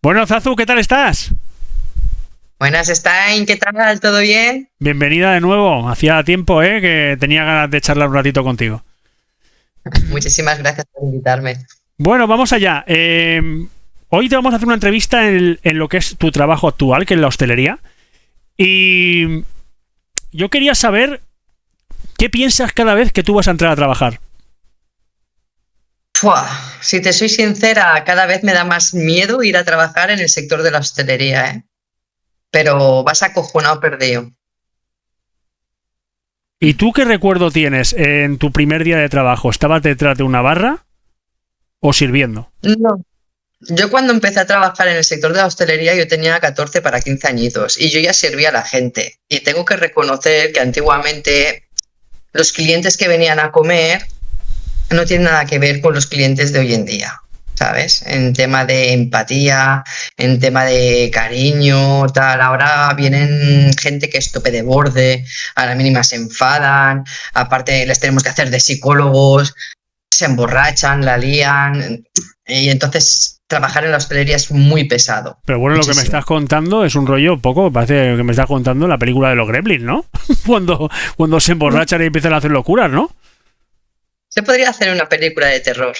Bueno, Zazu, ¿qué tal estás? Buenas, Stein, ¿qué tal? ¿Todo bien? Bienvenida de nuevo. Hacía tiempo, que tenía ganas de charlar un ratito contigo. Muchísimas gracias por invitarme. Bueno, vamos allá. Hoy te vamos a hacer una entrevista en lo que es tu trabajo actual, que es la hostelería. Y yo quería saber qué piensas cada vez que tú vas a entrar a trabajar. Fua, si te soy sincera, cada vez me da más miedo ir a trabajar en el sector de la hostelería, ¿eh? Pero vas acojonado perdido. ¿Y tú qué recuerdo tienes en tu primer día de trabajo? ¿Estabas detrás de una barra o sirviendo? No. Yo cuando empecé a trabajar en el sector de la hostelería yo tenía 14 para 15 añitos y yo ya servía a la gente. Y tengo que reconocer que antiguamente los clientes que venían a comer no tienen nada que ver con los clientes de hoy en día, ¿sabes? En tema de empatía, en tema de cariño, tal. Ahora vienen gente que es tope de borde, a la mínima se enfadan, aparte les tenemos que hacer de psicólogos, se emborrachan, la lían, y entonces trabajar en la hostelería es muy pesado. Pero bueno, lo que me Muchísimo. estás contando es un rollo poco, parece que me estás contando la película de los Gremlins, ¿no? cuando se emborrachan y empiezan a hacer locuras, ¿no? Se podría hacer una película de terror.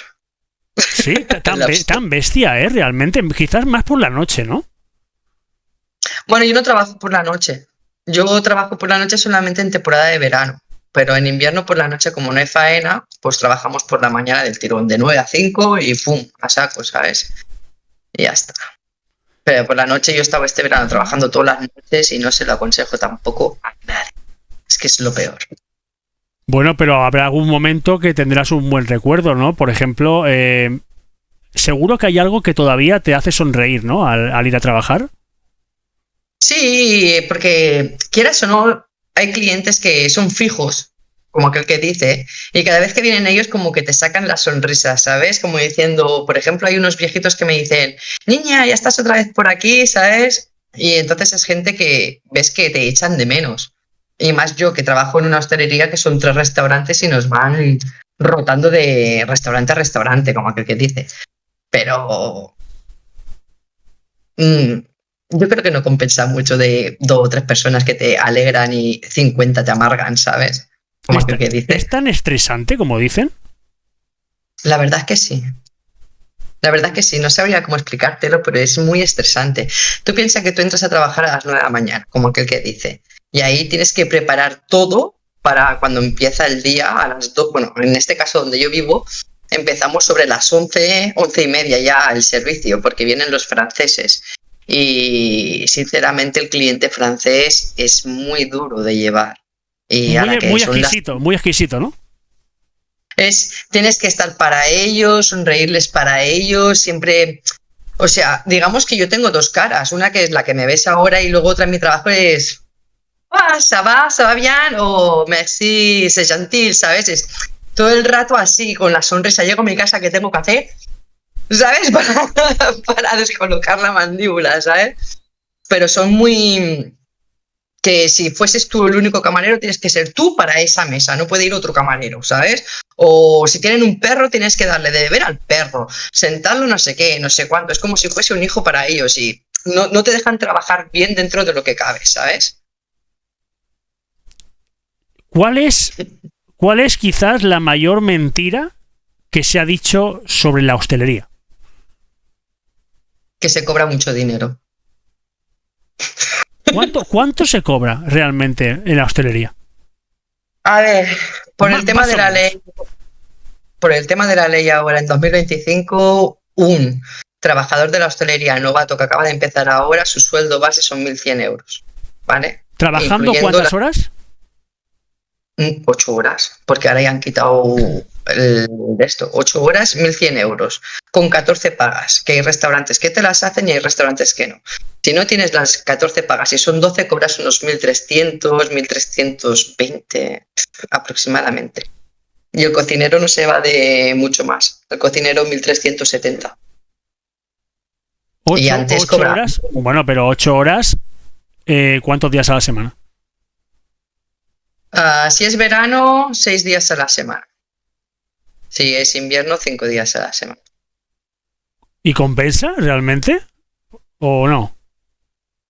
Sí, La tan bestia, realmente. Quizás más por la noche, ¿no? Bueno, yo no trabajo por la noche. Yo trabajo por la noche solamente en temporada de verano. Pero en invierno por la noche, como no hay faena, pues trabajamos por la mañana del tirón, de 9 a 5 y ¡pum! A saco, ¿sabes? Y ya está. Pero por la noche yo estaba este verano trabajando todas las noches y no se lo aconsejo tampoco a nadie. Es que es lo peor. Bueno, pero habrá algún momento que tendrás un buen recuerdo, ¿no? Por ejemplo, seguro que hay algo que todavía te hace sonreír, ¿no? Al ir a trabajar. Sí, porque quieras o no, hay clientes que son fijos, como aquel que dice, y cada vez que vienen ellos como que te sacan la sonrisa, ¿sabes? Como diciendo, por ejemplo, hay unos viejitos que me dicen, niña, ya estás otra vez por aquí, ¿sabes? Y entonces es gente que ves que te echan de menos. Y más yo que trabajo en una hostelería que son 3 restaurantes y nos van rotando de restaurante a restaurante, como aquel que dice. Pero Mm, yo creo que no compensa mucho de 2 o 3 personas que te alegran y 50 te amargan, ¿sabes? Como aquel que ¿Es dice. tan estresante como dicen? La verdad es que sí. La verdad es que sí. No sabría cómo explicártelo, pero es muy estresante. Tú piensas que tú entras a trabajar a las 9 de la mañana, como aquel que dice. Y ahí tienes que preparar todo para cuando empieza el día a las 2. Bueno, en este caso donde yo vivo, empezamos sobre las 11, 11:30 ya el servicio, porque vienen los franceses. Y sinceramente el cliente francés es muy duro de llevar. Y a la que son las... Muy exquisito, ¿no? Tienes que estar para ellos, sonreírles para ellos, siempre... O sea, digamos que yo tengo 2 caras. Una que es la que me ves ahora y luego otra en mi trabajo es... Ah, ça va bien, o merci, c'est gentil, ¿sabes? Es todo el rato así, con la sonrisa. Llego a mi casa, ¿qué tengo que hacer? ¿Sabes? Para descolocar la mandíbula, ¿sabes? Pero son muy... que si fueses tú el único camarero, tienes que ser tú para esa mesa, no puede ir otro camarero, ¿sabes? O si tienen un perro, tienes que darle de beber al perro, sentarlo no sé qué, no sé cuánto, es como si fuese un hijo para ellos y no te dejan trabajar bien dentro de lo que cabe, ¿sabes? ¿Cuál es quizás la mayor mentira que se ha dicho sobre la hostelería? Que se cobra mucho dinero. ¿Cuánto se cobra realmente en la hostelería? A ver, por el tema Más de o la menos. ley, por el tema de la ley ahora en 2025, un trabajador de la hostelería novato que acaba de empezar ahora, su sueldo base son 1.100 euros, ¿vale? ¿Trabajando Incluyendo cuántas horas? 8 horas, porque ahora ya han quitado de esto, 8 horas, 1.100 euros, con 14 pagas, que hay restaurantes que te las hacen y hay restaurantes que no. Si no tienes las 14 pagas y son 12, cobras unos 1.300, 1.320 aproximadamente. Y el cocinero no se va de mucho más. El cocinero 1.370. Y antes ¿Ocho cobraba. horas? Bueno, pero 8 horas, ¿cuántos días a la semana? Si es verano, 6 días a la semana. Si es invierno, 5 días a la semana. ¿Y compensa realmente? ¿O no?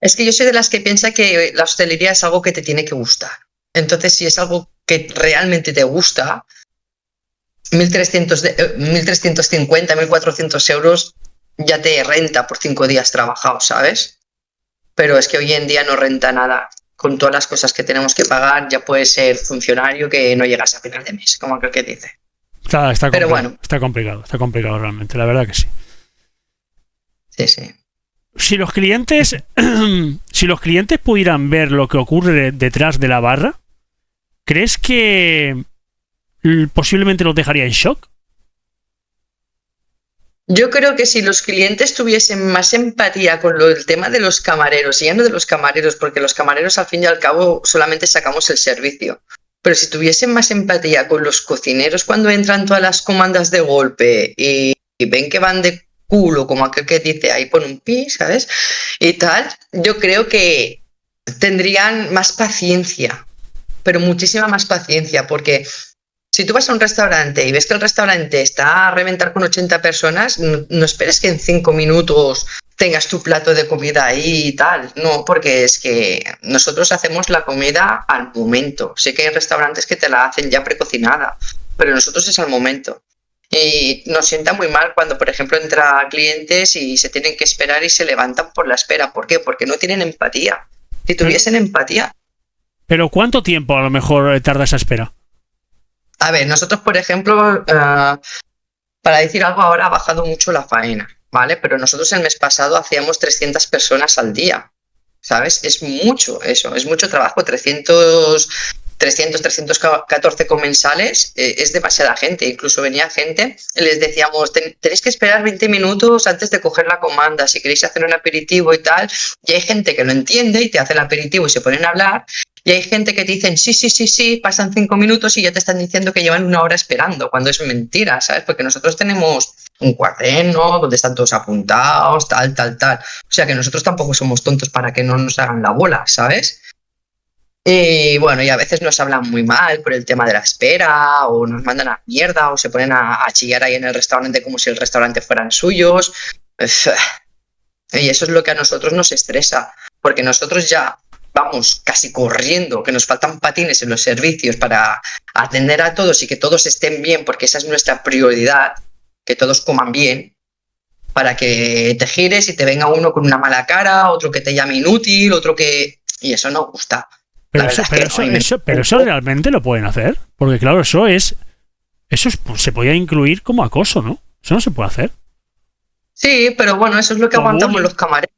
Es que yo soy de las que piensa que la hostelería es algo que te tiene que gustar. Entonces, si es algo que realmente te gusta, 1.350, 1.400 euros ya te renta por 5 días trabajados, ¿sabes? Pero es que hoy en día no renta nada. Con todas las cosas que tenemos que pagar, ya puedes ser funcionario que no llegas a final de mes, como aquel que dice. Está Pero bueno, está complicado realmente, la verdad que sí. sí. Si los clientes, si los clientes pudieran ver lo que ocurre detrás de la barra, ¿crees que posiblemente los dejaría en shock? Yo creo que si los clientes tuviesen más empatía con el tema de los camareros, y ya no de los camareros, porque los camareros al fin y al cabo solamente sacamos el servicio, pero si tuviesen más empatía con los cocineros cuando entran todas las comandas de golpe y ven que van de culo, como aquel que dice, ahí pon un pi, ¿sabes? Y tal, yo creo que tendrían más paciencia, pero muchísima más paciencia, porque si tú vas a un restaurante y ves que el restaurante está a reventar con 80 personas, no esperes que en 5 minutos tengas tu plato de comida ahí y tal. No, porque es que nosotros hacemos la comida al momento. Sé que hay restaurantes que te la hacen ya precocinada, pero nosotros es al momento. Y nos sienta muy mal cuando, por ejemplo, entra clientes y se tienen que esperar y se levantan por la espera. ¿Por qué? Porque no tienen empatía. Si tuviesen empatía. ¿Pero cuánto tiempo a lo mejor tarda esa espera? A ver, nosotros, por ejemplo, para decir algo, ahora ha bajado mucho la faena, ¿vale? Pero nosotros el mes pasado hacíamos 300 personas al día, ¿sabes? Es mucho eso, es mucho trabajo. 314 comensales, es demasiada gente. Incluso venía gente y les decíamos, tenéis que esperar 20 minutos antes de coger la comanda, si queréis hacer un aperitivo y tal. Y hay gente que lo entiende y te hace el aperitivo y se ponen a hablar. Y hay gente que te dicen, sí, pasan 5 minutos y ya te están diciendo que llevan 1 hora esperando, cuando es mentira, ¿sabes? Porque nosotros tenemos un cuaderno donde están todos apuntados, tal. O sea que nosotros tampoco somos tontos para que no nos hagan la bola, ¿sabes? Y bueno, y a veces nos hablan muy mal por el tema de la espera, o nos mandan a mierda, o se ponen a chillar ahí en el restaurante como si el restaurante fueran suyos. Y eso es lo que a nosotros nos estresa, porque nosotros ya vamos casi corriendo, que nos faltan patines en los servicios para atender a todos y que todos estén bien, porque esa es nuestra prioridad, que todos coman bien, para que te gires y te venga uno con una mala cara, otro que te llame inútil, otro que... Y eso no gusta. Pero eso realmente lo pueden hacer, porque claro, eso se podría incluir como acoso, ¿no? Eso no se puede hacer. Sí, pero bueno, eso es lo que aguantamos los camareros.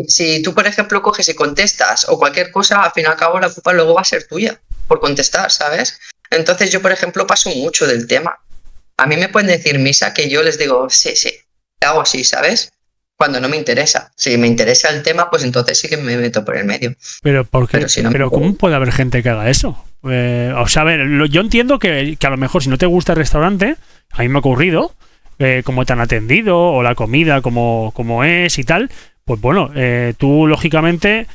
Si tú, por ejemplo, coges y contestas o cualquier cosa, al fin y al cabo la culpa luego va a ser tuya por contestar, ¿sabes? Entonces yo, por ejemplo, paso mucho del tema. A mí me pueden decir misa que yo les digo, sí, hago así, ¿sabes? Cuando no me interesa. Si me interesa el tema, pues entonces sí que me meto por el medio. ¿Pero por qué? Si no, ¿Pero cómo puede haber gente que haga eso? O sea, a ver, yo entiendo que a lo mejor si no te gusta el restaurante, a mí me ha ocurrido, cómo te han atendido o la comida como es y tal, pues bueno, tú lógicamente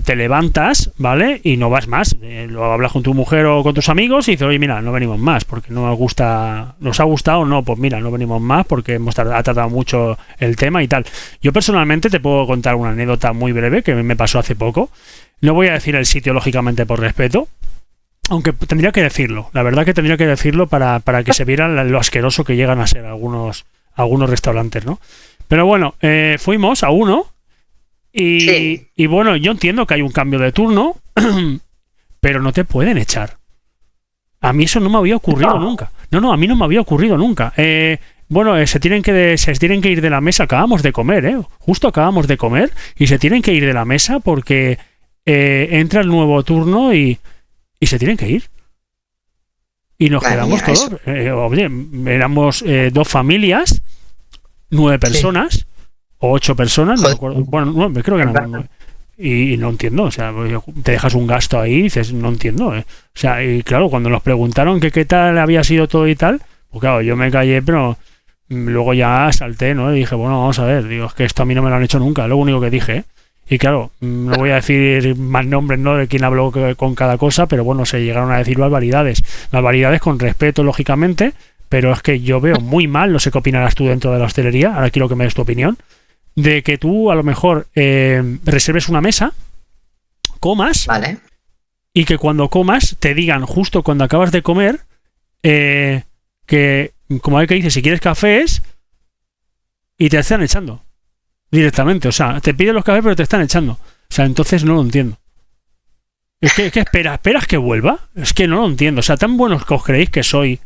te levantas, ¿vale? Y no vas más. Lo hablas con tu mujer o con tus amigos y dices, oye, mira, no venimos más porque no nos ha gustado o no, pues mira, no venimos más porque ha tardado mucho el tema y tal. Yo personalmente te puedo contar una anécdota muy breve que me pasó hace poco. No voy a decir el sitio, lógicamente, por respeto, aunque tendría que decirlo. La verdad que tendría que decirlo para que se viera lo asqueroso que llegan a ser algunos restaurantes, ¿no? Pero bueno, fuimos a uno y bueno, yo entiendo que hay un cambio de turno, pero no te pueden echar. A mí eso no me había ocurrido nunca. No, a mí no me había ocurrido nunca. Bueno, se tienen que ir de la mesa. Acabamos de comer, justo acabamos de comer y se tienen que ir de la mesa porque entra el nuevo turno y se tienen que ir. Y nos quedamos todos. Oye, éramos 2 familias, 9 personas o 8 personas, no recuerdo. Bueno, 9, creo que eran 9. Y no entiendo, o sea, te dejas un gasto ahí y dices, no entiendo. O sea, y claro, cuando nos preguntaron que qué tal había sido todo y tal, pues claro, yo me callé, pero luego ya salté, ¿no? Y dije, bueno, vamos a ver, digo, es que esto a mí no me lo han hecho nunca, es lo único que dije, Y claro, no voy a decir más nombres, ¿no?, de quién habló con cada cosa, pero bueno, se llegaron a decir barbaridades. Barbaridades con respeto, lógicamente, pero es que yo veo muy mal, no sé qué opinarás tú dentro de la hostelería, ahora quiero que me des tu opinión, de que tú a lo mejor reserves una mesa, comas, Vale. y que cuando comas te digan justo cuando acabas de comer que, como hay que dice, si quieres cafés, y te están echando directamente. O sea, te piden los cafés pero te están echando. O sea, entonces no lo entiendo. Es que esperas que vuelva. Es que no lo entiendo. O sea, tan buenos que os creéis que sois,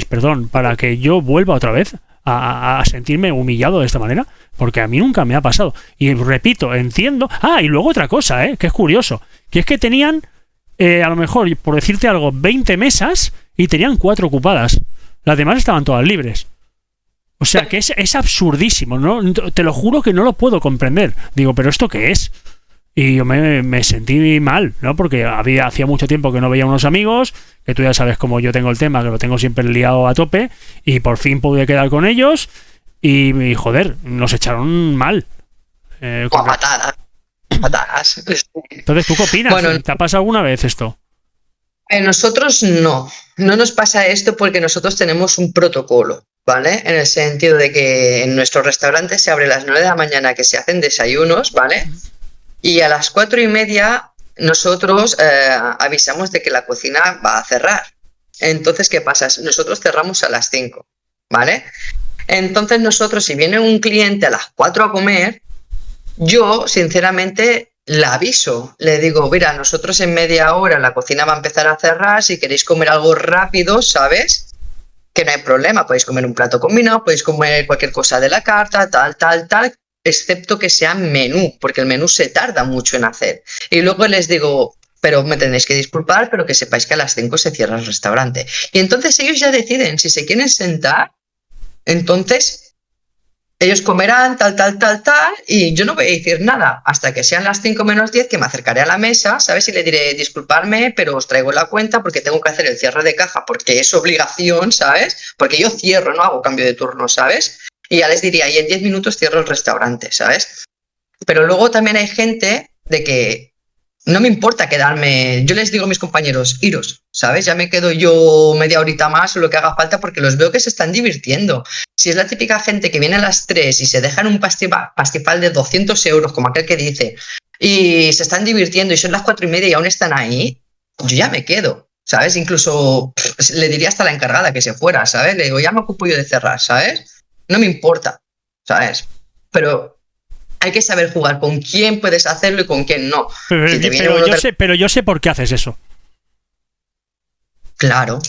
perdón, para que yo vuelva otra vez a sentirme humillado de esta manera, porque a mí nunca me ha pasado. Y repito, entiendo. Ah, y luego otra cosa, que es curioso, que es que tenían a lo mejor, por decirte algo, 20 mesas y tenían 4 ocupadas. Las demás estaban todas libres. O sea, que es absurdísimo, ¿no? Te lo juro que no lo puedo comprender. Digo, ¿pero esto qué es? Y yo me sentí mal, ¿no? Porque hacía mucho tiempo que no veía a unos amigos, que tú ya sabes cómo yo tengo el tema, que lo tengo siempre liado a tope, y por fin pude quedar con ellos, y joder, nos echaron mal. Patadas. Patadas. Entonces, ¿tú qué opinas? Bueno, ¿Te ha pasado alguna vez esto? nosotros no nos pasa esto porque nosotros tenemos un protocolo, ¿vale? En el sentido de que en nuestro restaurante se abre a las 9 de la mañana, que se hacen desayunos, ¿vale? Y a las 4:30 nosotros avisamos de que la cocina va a cerrar. Entonces, ¿qué pasa? Nosotros cerramos a las 5, ¿vale? Entonces nosotros, si viene un cliente a las 4 a comer, yo, sinceramente, la aviso. Le digo, mira, nosotros en media hora la cocina va a empezar a cerrar. Si queréis comer algo rápido, ¿sabes? Que no hay problema. Podéis comer un plato combinado, podéis comer cualquier cosa de la carta, tal, excepto que sea menú, porque el menú se tarda mucho en hacer. Y luego les digo, pero me tenéis que disculpar, pero que sepáis que a las 5 se cierra el restaurante. Y entonces ellos ya deciden si se quieren sentar. Entonces ellos comerán tal, y yo no voy a decir nada hasta que sean las 5 menos 10, que me acercaré a la mesa, ¿sabes? Y le diré, disculpadme, pero os traigo la cuenta porque tengo que hacer el cierre de caja, porque es obligación, ¿sabes? Porque yo cierro, no hago cambio de turno, ¿sabes? Y ya les diría, y en 10 minutos cierro el restaurante, ¿sabes? Pero luego también hay gente de que no me importa quedarme. Yo les digo a mis compañeros, iros, ¿sabes? Ya me quedo yo media horita más o lo que haga falta porque los veo que se están divirtiendo. Si es la típica gente que viene a las 3 y se dejan un pastifal de 200 euros, como aquel que dice, y se están divirtiendo y son las 4:30 y aún están ahí, yo ya me quedo, ¿sabes? Incluso le diría hasta la encargada que se fuera, ¿sabes? Le digo, ya me ocupo yo de cerrar, ¿sabes? No me importa, ¿sabes? Pero hay que saber jugar con quién puedes hacerlo y con quién no. Pero yo sé por qué haces eso. Claro.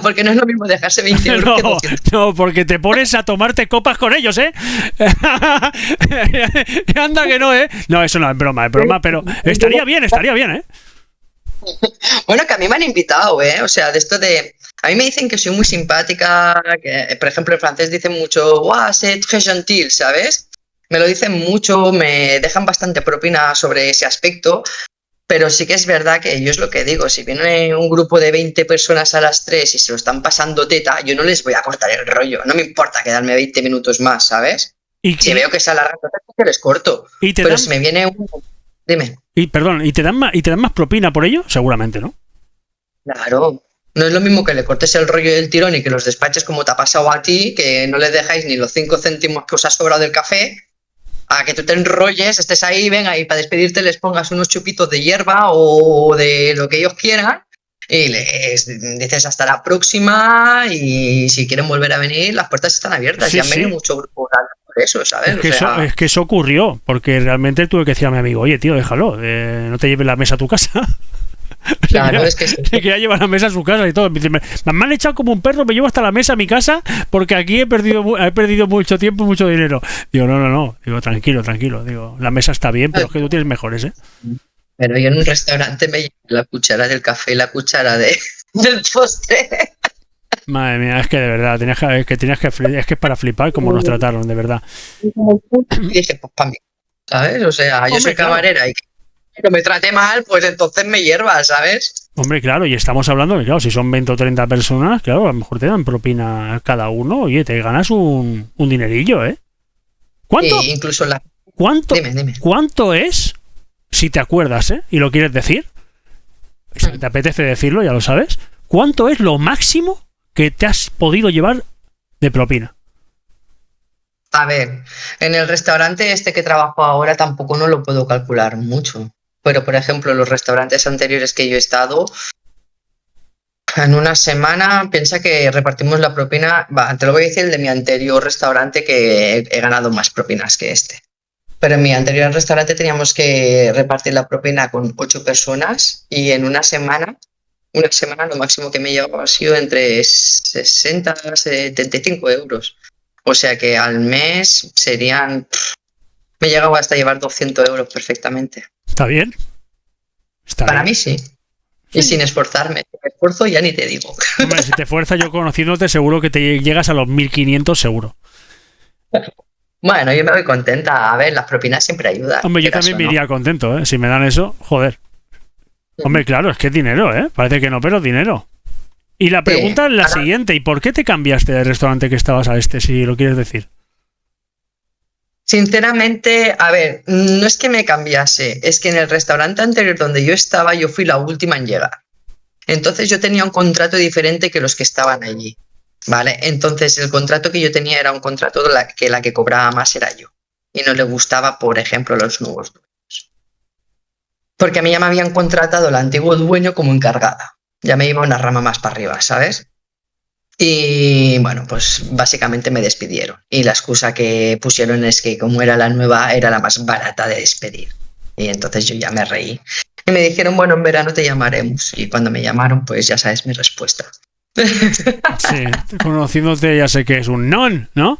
Porque no es lo mismo dejarse 20 euros que 200. No, porque te pones a tomarte copas con ellos, ¿eh? Anda que no, ¿eh? No, eso no es broma, pero estaría bien, ¿eh? Bueno, que a mí me han invitado, ¿eh? O sea, de esto de... A mí me dicen que soy muy simpática, que, por ejemplo, en francés dicen mucho, «Wow, c'est très gentil», ¿sabes? Me lo dicen mucho, me dejan bastante propina sobre ese aspecto, pero sí que es verdad que yo es lo que digo, si viene un grupo de 20 personas a las 3 y se lo están pasando teta, yo no les voy a cortar el rollo, no me importa quedarme 20 minutos más, ¿sabes? Si veo que se alarga, entonces les corto. Pero si me viene un... Dime. ¿Y te dan más propina por ello? Seguramente, ¿no? Claro. No es lo mismo que le cortes el rollo del tirón y que los despaches como te ha pasado a ti, que no les dejáis ni los 5 céntimos que os ha sobrado del café, a que tú te enrolles, estés ahí, venga, y para despedirte les pongas unos chupitos de hierba o de lo que ellos quieran y les dices hasta la próxima y si quieren volver a venir, las puertas están abiertas. Sí, y han venido muchos grupos por eso, ¿sabes? Es que eso ocurrió, porque realmente tuve que decir a mi amigo, oye, tío, déjalo, no te lleves la mesa a tu casa. Claro, es que sí. Le quería llevar la mesa a su casa y todo. Me han echado como un perro, me llevo hasta la mesa a mi casa porque aquí he perdido mucho tiempo y mucho dinero. Digo, no. Digo, tranquilo. Digo, la mesa está bien, pero es que tú tienes mejores, ¿eh? Pero yo en un restaurante me llevo la cuchara del café y la cuchara del postre. Madre mía, es que de verdad, es que es para flipar como nos trataron, de verdad. Y dije, pues para mí, ¿sabes? O sea, yo soy camarera y que me trate mal, pues entonces me hierva, ¿sabes? Hombre, claro, y estamos hablando que, claro, si son 20 o 30 personas, claro, a lo mejor te dan propina cada uno, oye, te ganas un dinerillo, ¿eh? ¿Cuánto? Sí, incluso Dime. ¿Cuánto es, si te acuerdas, y lo quieres decir, si te apetece decirlo, ya lo sabes, cuánto es lo máximo que te has podido llevar de propina? A ver, en el restaurante este que trabajo ahora tampoco no lo puedo calcular mucho. Pero, por ejemplo, los restaurantes anteriores que yo he estado, en una semana, piensa que repartimos la propina. Va, te lo voy a decir el de mi anterior restaurante, que he ganado más propinas que este. Pero en mi anterior restaurante teníamos que repartir la propina con 8 personas y en una semana lo máximo que me llevaba ha sido entre 60 y 75 euros. O sea que al mes serían... Me he llegado hasta llevar 200 euros perfectamente. ¿Está bien? Para mí sí. Y sin esforzarme. Si me esfuerzo ya ni te digo. Hombre, si te esfuerzas, yo conociéndote seguro que te llegas a los 1500 seguro. Bueno, yo me voy contenta. A ver, las propinas siempre ayudan. Hombre, yo también me iría contento, ¿eh? Si me dan eso, joder. Hombre, claro, es que es dinero, ¿eh? Parece que no, pero es dinero. Y la pregunta es la siguiente. ¿Y por qué te cambiaste del restaurante que estabas a este, si lo quieres decir? Sinceramente, a ver, no es que me cambiase, es que en el restaurante anterior donde yo estaba, yo fui la última en llegar. Entonces yo tenía un contrato diferente que los que estaban allí, ¿vale? Entonces el contrato que yo tenía era un contrato que la que cobraba más era yo. Y no le gustaba, por ejemplo, los nuevos dueños. Porque a mí ya me habían contratado el antiguo dueño como encargada. Ya me iba una rama más para arriba, ¿sabes? Y bueno, pues básicamente me despidieron. Y la excusa que pusieron es que como era la nueva, era la más barata de despedir. Y entonces yo ya me reí. Y me dijeron, bueno, en verano te llamaremos. Y cuando me llamaron, pues ya sabes mi respuesta. Sí, conociéndote ya sé que es un non, ¿no?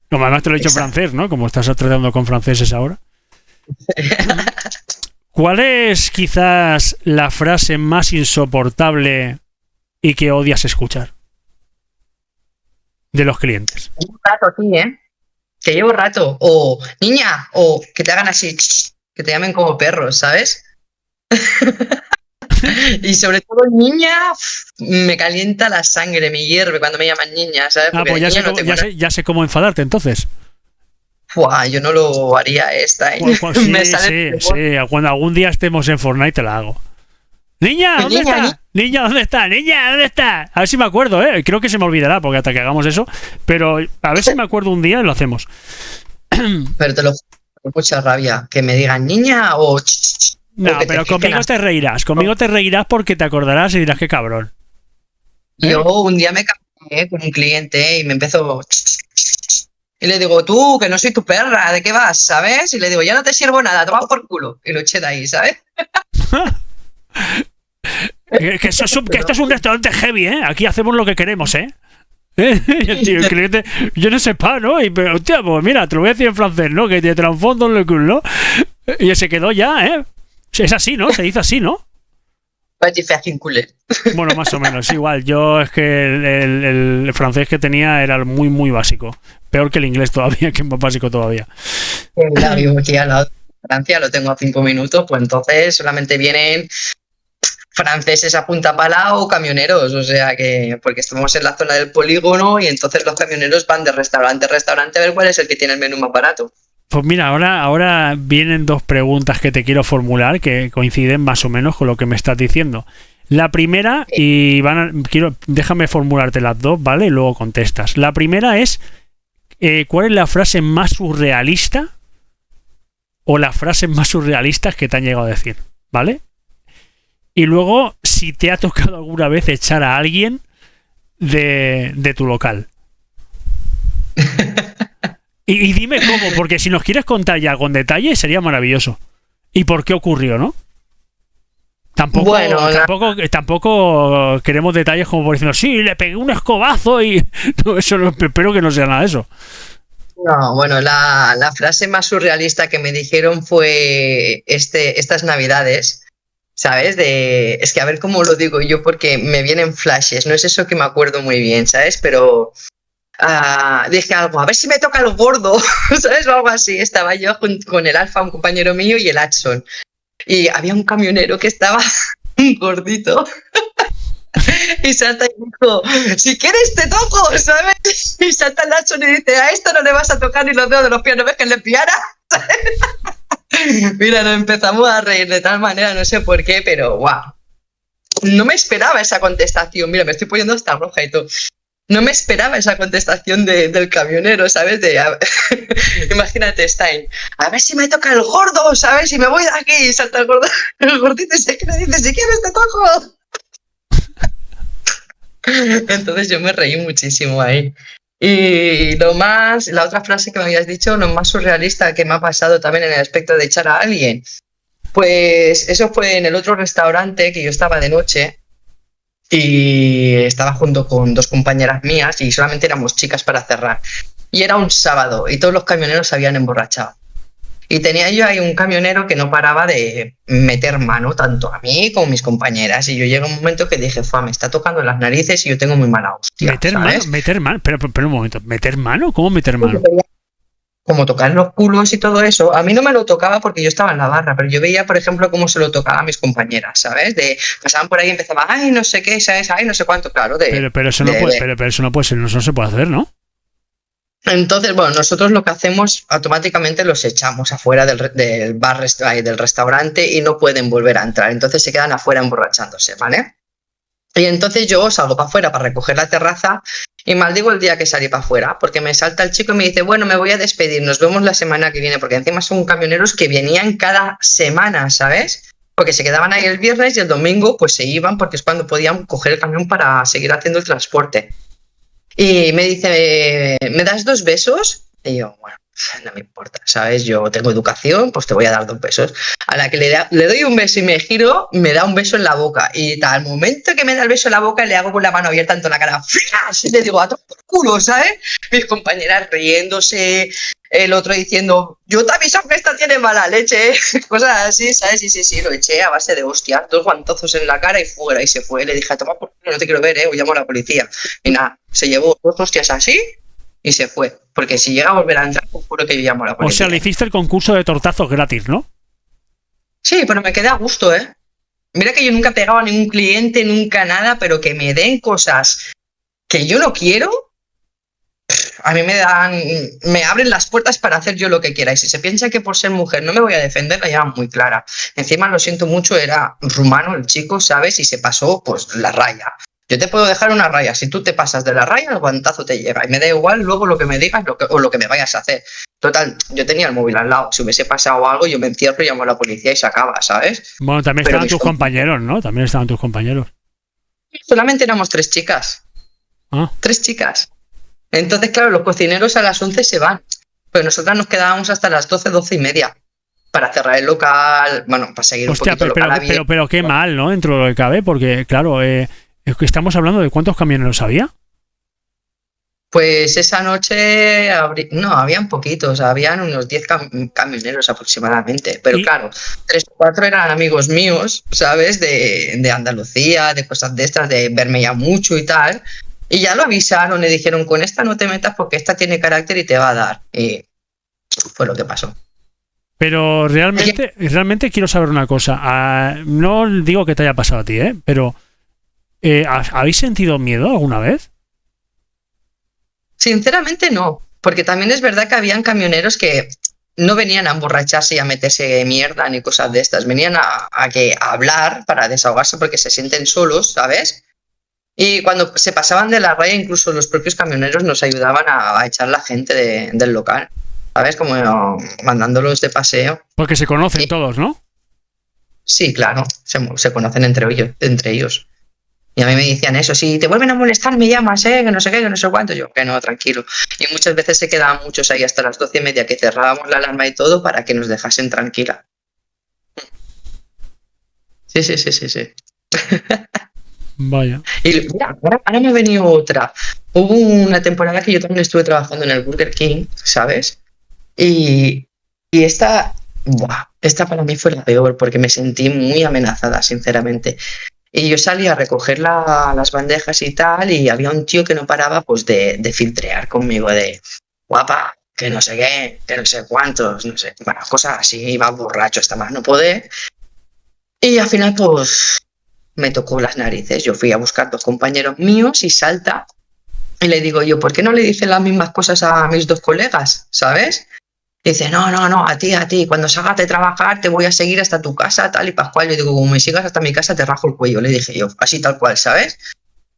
Como además te lo he dicho en francés, ¿no? Como estás tratando con franceses ahora. ¿Cuál es quizás la frase más insoportable y que odias escuchar de los clientes? Llevo rato, sí, ¿eh? Que llevo rato. O niña, o que te hagan así, que te llamen como perros, ¿sabes? Y sobre todo niña, me calienta la sangre, me hierve cuando me llaman niña, ¿sabes? Porque pues ya sé cómo enfadarte entonces. Buah, yo no lo haría esta. Sí. Cuando algún día estemos en Fortnite te la hago. ¡Niña! ¿Dónde está? ¡Niña! ¿Dónde está? ¡Niña! ¿Dónde está? A ver si me acuerdo, ¿eh? Creo que se me olvidará porque hasta que hagamos eso. Pero a ver si me acuerdo un día y lo hacemos. Pero te lo juro, con mucha rabia. Que me digan niña o... No, pero conmigo te reirás. Conmigo te reirás porque te acordarás y dirás qué cabrón. Yo un día me cambié con un cliente y me empezó... Y le digo, tú, que no soy tu perra, ¿de qué vas? ¿Sabes? Y le digo, ya no te sirvo nada, toma por culo. Y lo eché de ahí, ¿sabes? que esto es un restaurante heavy, ¿eh? Aquí hacemos lo que queremos, ¿eh? El cliente, yo no sé pas, ¿no? Pero, hostia, pues mira, te lo voy a decir en francés, ¿no? Que te transfondo en el culo, ¿no? Y se quedó ya, ¿eh? Es así, ¿no? Se dice así, ¿no? Bueno, más o menos, igual. Yo es que el francés que tenía era muy, muy básico. Peor que el inglés todavía, que es más básico todavía. Yo aquí al lado de Francia lo tengo a 5 minutos, pues entonces solamente vienen franceses a punta pala o camioneros, o sea que, porque estamos en la zona del polígono y entonces los camioneros van de restaurante a restaurante a ver cuál es el que tiene el menú más barato. Pues mira, ahora vienen dos preguntas que te quiero formular que coinciden más o menos con lo que me estás diciendo. La primera, y déjame formularte las dos, ¿vale? Y luego contestas. La primera es, ¿cuál es la frase más surrealista o las frases más surrealistas que te han llegado a decir? ¿Vale? Y luego, si te ha tocado alguna vez echar a alguien de tu local. Y dime cómo, porque si nos quieres contar ya con detalle sería maravilloso. ¿Y por qué ocurrió, no? Tampoco queremos detalles como por diciendo, sí, le pegué un escobazo y... No, eso no, espero que no sea nada de eso. No, bueno, la frase más surrealista que me dijeron fue estas navidades, ¿sabes? Es que a ver cómo lo digo yo porque me vienen flashes, no es eso que me acuerdo muy bien, ¿sabes? Pero... dije algo, a ver si me toca el gordo, ¿sabes? O algo así. Estaba yo con el Alfa, un compañero mío, y el Hudson. Y había un camionero que estaba gordito. Y salta y dijo, si quieres te toco, ¿sabes? Y salta el Hudson y dice, a esto no le vas a tocar ni los dedos de los pies, ¿no ves que le piara? Mira, nos empezamos a reír de tal manera, no sé por qué, pero guau. No me esperaba esa contestación. Mira, me estoy poniendo hasta roja y todo. no me esperaba esa contestación del camionero, ¿sabes? Imagínate, Stein, a ver si me toca el gordo, ¿sabes? Si me voy de aquí y salta el gordo, el gordito y se queda y dice, si quieres te cojo. Entonces yo me reí muchísimo ahí. Y la otra frase que me habías dicho, lo más surrealista que me ha pasado también en el aspecto de echar a alguien, pues eso fue en el otro restaurante que yo estaba de noche y estaba junto con 2 compañeras mías y solamente éramos chicas para cerrar. Y era un sábado y todos los camioneros se habían emborrachado. Y tenía yo ahí un camionero que no paraba de meter mano tanto a mí como a mis compañeras. Y yo llegué a un momento que dije, me está tocando las narices y yo tengo muy mala hostia, ¿sabes? Meter mano, pero un momento, ¿meter mano? ¿Cómo meter mano? Como tocar los culos y todo eso. A mí no me lo tocaba porque yo estaba en la barra, pero yo veía, por ejemplo, cómo se lo tocaba a mis compañeras, ¿sabes? Pasaban por ahí y empezaban, ay, no sé qué, ¿sabes? Ay, no sé cuánto, claro. Pero eso no puede, pero eso no puede ser, no se puede hacer, ¿no? Entonces, bueno, nosotros lo que hacemos, automáticamente los echamos afuera del bar, del restaurante y no pueden volver a entrar. Entonces se quedan afuera emborrachándose, ¿vale? Y entonces yo salgo para afuera para recoger la terraza y maldigo el día que salí para afuera, porque me salta el chico y me dice, bueno, me voy a despedir, nos vemos la semana que viene, porque encima son camioneros que venían cada semana, ¿sabes? Porque se quedaban ahí el viernes y el domingo pues se iban porque es cuando podían coger el camión para seguir haciendo el transporte. Y me dice, ¿me das 2 besos? Y yo, bueno, no me importa, ¿sabes? Yo tengo educación, pues te voy a dar 2 besos. A la que le doy un beso y me giro, me da un beso en la boca. Y al momento que me da el beso en la boca, le hago con la mano abierta en toda la cara. ¡Flash! Y le digo, a todo por culo, ¿sabes? Mis compañeras riéndose, el otro diciendo, yo te aviso que esta tiene mala leche, cosas así, ¿sabes? Sí, lo eché a base de hostias, 2 guantazos en la cara y fuera, y se fue. Le dije, toma por culo, no te quiero ver, o llamo a la policía. Y nada, se llevó 2 hostias así y se fue. Porque si llega a volver a entrar, pues juro que yo llamo a la policía. O sea, le hiciste el concurso de tortazos gratis, ¿no? Sí, pero me quedé a gusto, ¿eh? Mira que yo nunca pegaba a ningún cliente, nunca nada, pero que me den cosas que yo no quiero, a mí me abren las puertas para hacer yo lo que quiera. Y si se piensa que por ser mujer no me voy a defender, la llevan muy clara. Encima, lo siento mucho, era rumano el chico, ¿sabes? Y se pasó, pues, la raya. Yo te puedo dejar una raya. Si tú te pasas de la raya, el guantazo te llega. Y me da igual luego lo que me digas o lo que me vayas a hacer. Total, yo tenía el móvil al lado. Si hubiese pasado algo, yo me encierro, llamo a la policía y se acaba, ¿sabes? Bueno, también estaban tus compañeros, ¿no? También estaban tus compañeros. Solamente éramos 3 chicas. 3 chicas. Entonces, claro, los cocineros a las 11 se van. Pero nosotras nos quedábamos hasta las 12, 12 y media. Para cerrar el local, bueno, para seguir un poquito el local. Pero qué mal, ¿no? Dentro de lo que cabe, porque, claro, es que estamos hablando de cuántos camioneros había. Pues esa noche, no, habían poquitos, habían unos 10 camioneros aproximadamente. Pero claro, 3 o 4 eran amigos míos, ¿sabes? De Andalucía, de cosas de estas, de verme ya mucho y tal. Y ya lo avisaron, le dijeron, con esta no te metas porque esta tiene carácter y te va a dar. Y fue lo que pasó. Pero realmente quiero saber una cosa. No digo que te haya pasado a ti, pero ¿habéis sentido miedo alguna vez? Sinceramente no, porque también es verdad que habían camioneros que no venían a emborracharse y a meterse mierda ni cosas de estas. Venían a hablar para desahogarse porque se sienten solos, ¿sabes? Y cuando se pasaban de la raya, incluso los propios camioneros nos ayudaban a echar la gente del local, ¿sabes? Como mandándolos de paseo. Porque se conocen todos, ¿no? Sí, claro, se conocen entre ellos. Y a mí me decían eso, si te vuelven a molestar me llamas, que no sé qué, que no sé cuánto. Yo, que no, tranquilo. Y muchas veces se quedaban muchos ahí hasta las 12 y media que cerrábamos la alarma y todo para que nos dejasen tranquila. Sí. Vaya. Y mira, ahora me ha venido otra. Hubo una temporada que yo también estuve trabajando en el Burger King, ¿sabes? Y esta para mí fue la peor porque me sentí muy amenazada, sinceramente. Y yo salí a recoger las bandejas y tal, y había un tío que no paraba pues de filtrear conmigo, de guapa, que no sé qué, que no sé cuántos, no sé, bueno, cosas así, iba borracho hasta más no poder. Y al final pues me tocó las narices. Yo fui a buscar 2 compañeros míos y salta. Y le digo yo, ¿por qué no le dicen las mismas cosas a mis 2 colegas? ¿Sabes? Y dice, no, a ti. Cuando salgas de trabajar te voy a seguir hasta tu casa, tal y pascual. Yo digo, como me sigas hasta mi casa te rajo el cuello. Le dije yo, así tal cual, ¿sabes?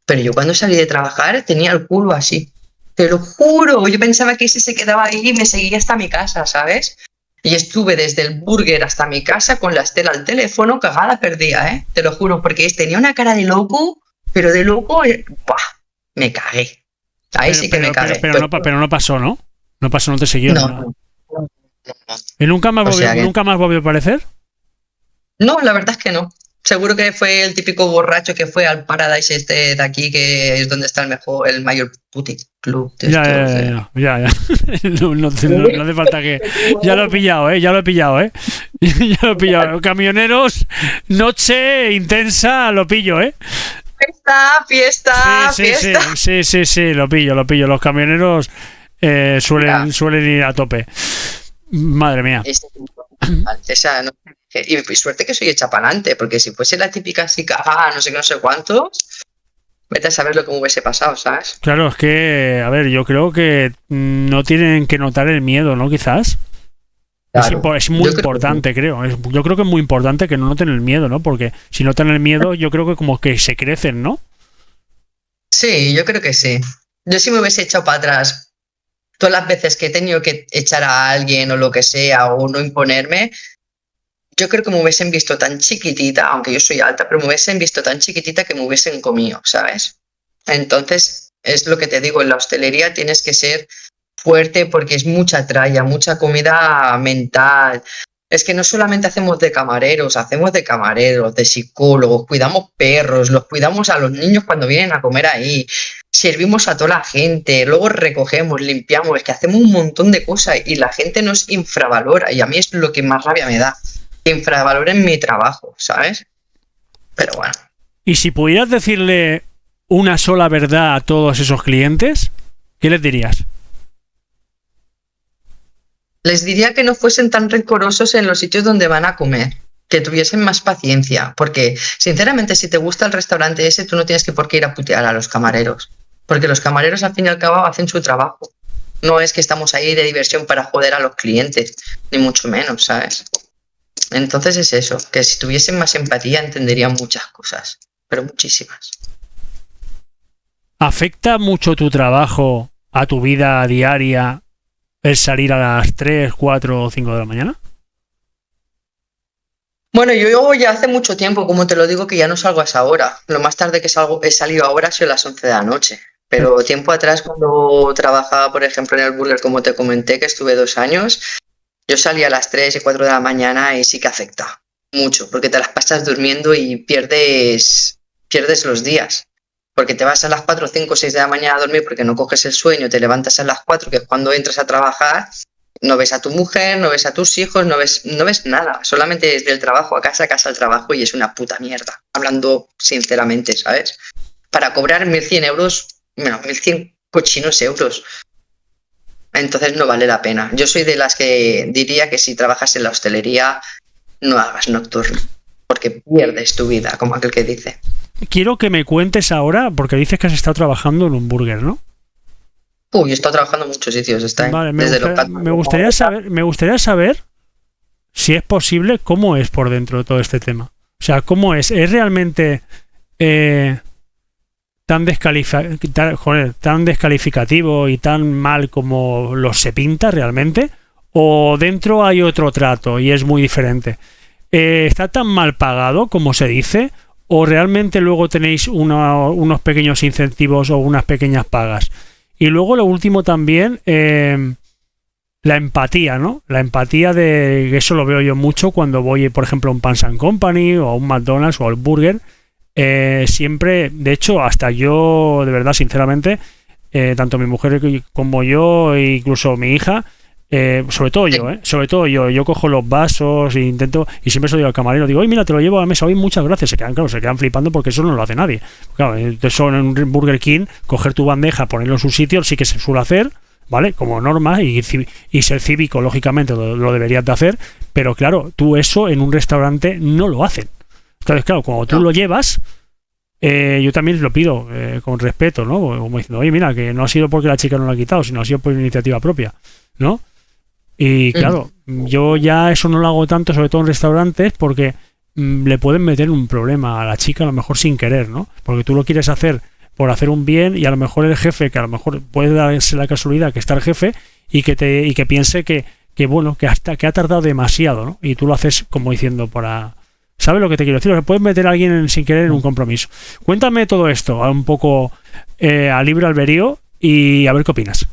Pero yo cuando salí de trabajar tenía el culo así. Te lo juro, yo pensaba que ese se quedaba ahí y me seguía hasta mi casa, ¿sabes? Y estuve desde el burger hasta mi casa con la Estela al teléfono, cagada perdida, ¿eh? Te lo juro, porque tenía una cara de loco, pero de loco, ¡buah! Me cagué. Ahí sí que me cagué. Pero no pasó, ¿no? No pasó, no te siguió. No. ¿Y nunca más volvió a aparecer? No, la verdad es que no. Seguro que fue el típico borracho que fue al Paradise este de aquí, que es donde está el mayor puti club de ya. No hace falta que... Ya lo he pillado, ¿eh? Ya lo he pillado. Camioneros, noche intensa, lo pillo, ¿eh? Fiesta. Sí, lo pillo. Los camioneros suelen ir a tope. Madre mía. Esa, no. Y suerte que soy hecha para adelante, porque si fuese la típica así cagada, no sé cuántos, vete a saber lo que me hubiese pasado, ¿sabes? Claro, es que, a ver, yo creo que no tienen que notar el miedo, ¿no? Quizás. Claro, es muy importante, creo. Yo creo que es muy importante que no noten el miedo, ¿no? Porque si notan el miedo, yo creo que como que se crecen, ¿no? Sí, yo creo que sí. Yo sí me hubiese echado para atrás todas las veces que he tenido que echar a alguien o lo que sea, o no imponerme. Yo creo que me hubiesen visto tan chiquitita, aunque yo soy alta, pero me hubiesen visto tan chiquitita que me hubiesen comido, ¿sabes? Entonces, es lo que te digo, en la hostelería tienes que ser fuerte porque es mucha tralla, mucha comida mental. Es que no solamente hacemos de camareros, de psicólogos, cuidamos perros, los cuidamos a los niños cuando vienen a comer ahí, servimos a toda la gente, luego recogemos, limpiamos, es que hacemos un montón de cosas y la gente nos infravalora y a mí es lo que más rabia me da. Que infravaloren mi trabajo, ¿sabes? Pero bueno. ¿Y si pudieras decirle una sola verdad a todos esos clientes, qué les dirías? Les diría que no fuesen tan rencorosos en los sitios donde van a comer, que tuviesen más paciencia, porque sinceramente si te gusta el restaurante ese, tú no tienes que por qué ir a putear a los camareros, porque los camareros al fin y al cabo hacen su trabajo. No es que estamos ahí de diversión para joder a los clientes, ni mucho menos, ¿sabes? Entonces es eso, que si tuviesen más empatía entenderían muchas cosas, pero muchísimas. ¿Afecta mucho tu trabajo a tu vida diaria el salir a las 3, 4 o 5 de la mañana? Bueno, yo ya hace mucho tiempo, como te lo digo, que ya no salgo a esa hora. Lo más tarde que he salido ahora ha sido a las 11 de la noche. Pero tiempo atrás, cuando trabajaba, por ejemplo, en el burger, como te comenté, que estuve 2 años, yo salía a las 3 y 4 de la mañana y sí que afecta mucho, porque te las pasas durmiendo y pierdes los días. Porque te vas a las 4, 5, 6 de la mañana a dormir porque no coges el sueño, te levantas a las 4, que es cuando entras a trabajar, no ves a tu mujer, no ves a tus hijos, no ves nada. Solamente desde el trabajo a casa al trabajo y es una puta mierda. Hablando sinceramente, ¿sabes? Para cobrar 1.100 euros, bueno, 1.100 cochinos euros. Entonces no vale la pena. Yo soy de las que diría que si trabajas en la hostelería, no hagas nocturno, porque pierdes tu vida, como aquel que dice. Quiero que me cuentes ahora, porque dices que has estado trabajando en un burger, ¿no? Uy, he estado trabajando en muchos sitios. Vale, me gustaría saber si es posible, cómo es por dentro de todo este tema. O sea, cómo es. ¿Es realmente tan descalificativo y tan mal como se pinta realmente? ¿O dentro hay otro trato y es muy diferente? ¿Está tan mal pagado como se dice? ¿O realmente luego tenéis unos pequeños incentivos o unas pequeñas pagas? Y luego lo último también, la empatía, ¿no? La empatía de... Eso lo veo yo mucho cuando voy, por ejemplo, a un Pans & Company o a un McDonald's o al burger. Siempre, de hecho, hasta yo, de verdad, sinceramente, tanto mi mujer como yo, e incluso mi hija... sobre todo yo cojo los vasos e intento, y siempre se lo digo al camarero, digo, oye, mira, te lo llevo a la mesa, hoy muchas gracias. Se quedan flipando porque eso no lo hace nadie. Claro, eso en un Burger King, coger tu bandeja, ponerlo en su sitio, sí que se suele hacer, ¿vale? Como norma, y ser cívico, lógicamente, lo deberías de hacer, pero claro, tú eso en un restaurante no lo hacen. Entonces, claro, cuando tú lo llevas, yo también lo pido con respeto, ¿no? Como diciendo, oye, mira, que no ha sido porque la chica no lo ha quitado, sino ha sido por iniciativa propia, ¿no? Y claro, yo ya eso no lo hago tanto, sobre todo en restaurantes, porque le pueden meter un problema a la chica, a lo mejor sin querer, ¿no? Porque tú lo quieres hacer por hacer un bien, y a lo mejor el jefe, que a lo mejor puede darse la casualidad que está el jefe y que piense que bueno, que ha tardado demasiado, ¿no? Y tú lo haces como diciendo para... ¿Sabes lo que te quiero decir? O sea, puedes meter a alguien sin querer en un compromiso. Cuéntame todo esto, un poco a libre albedrío, y a ver qué opinas.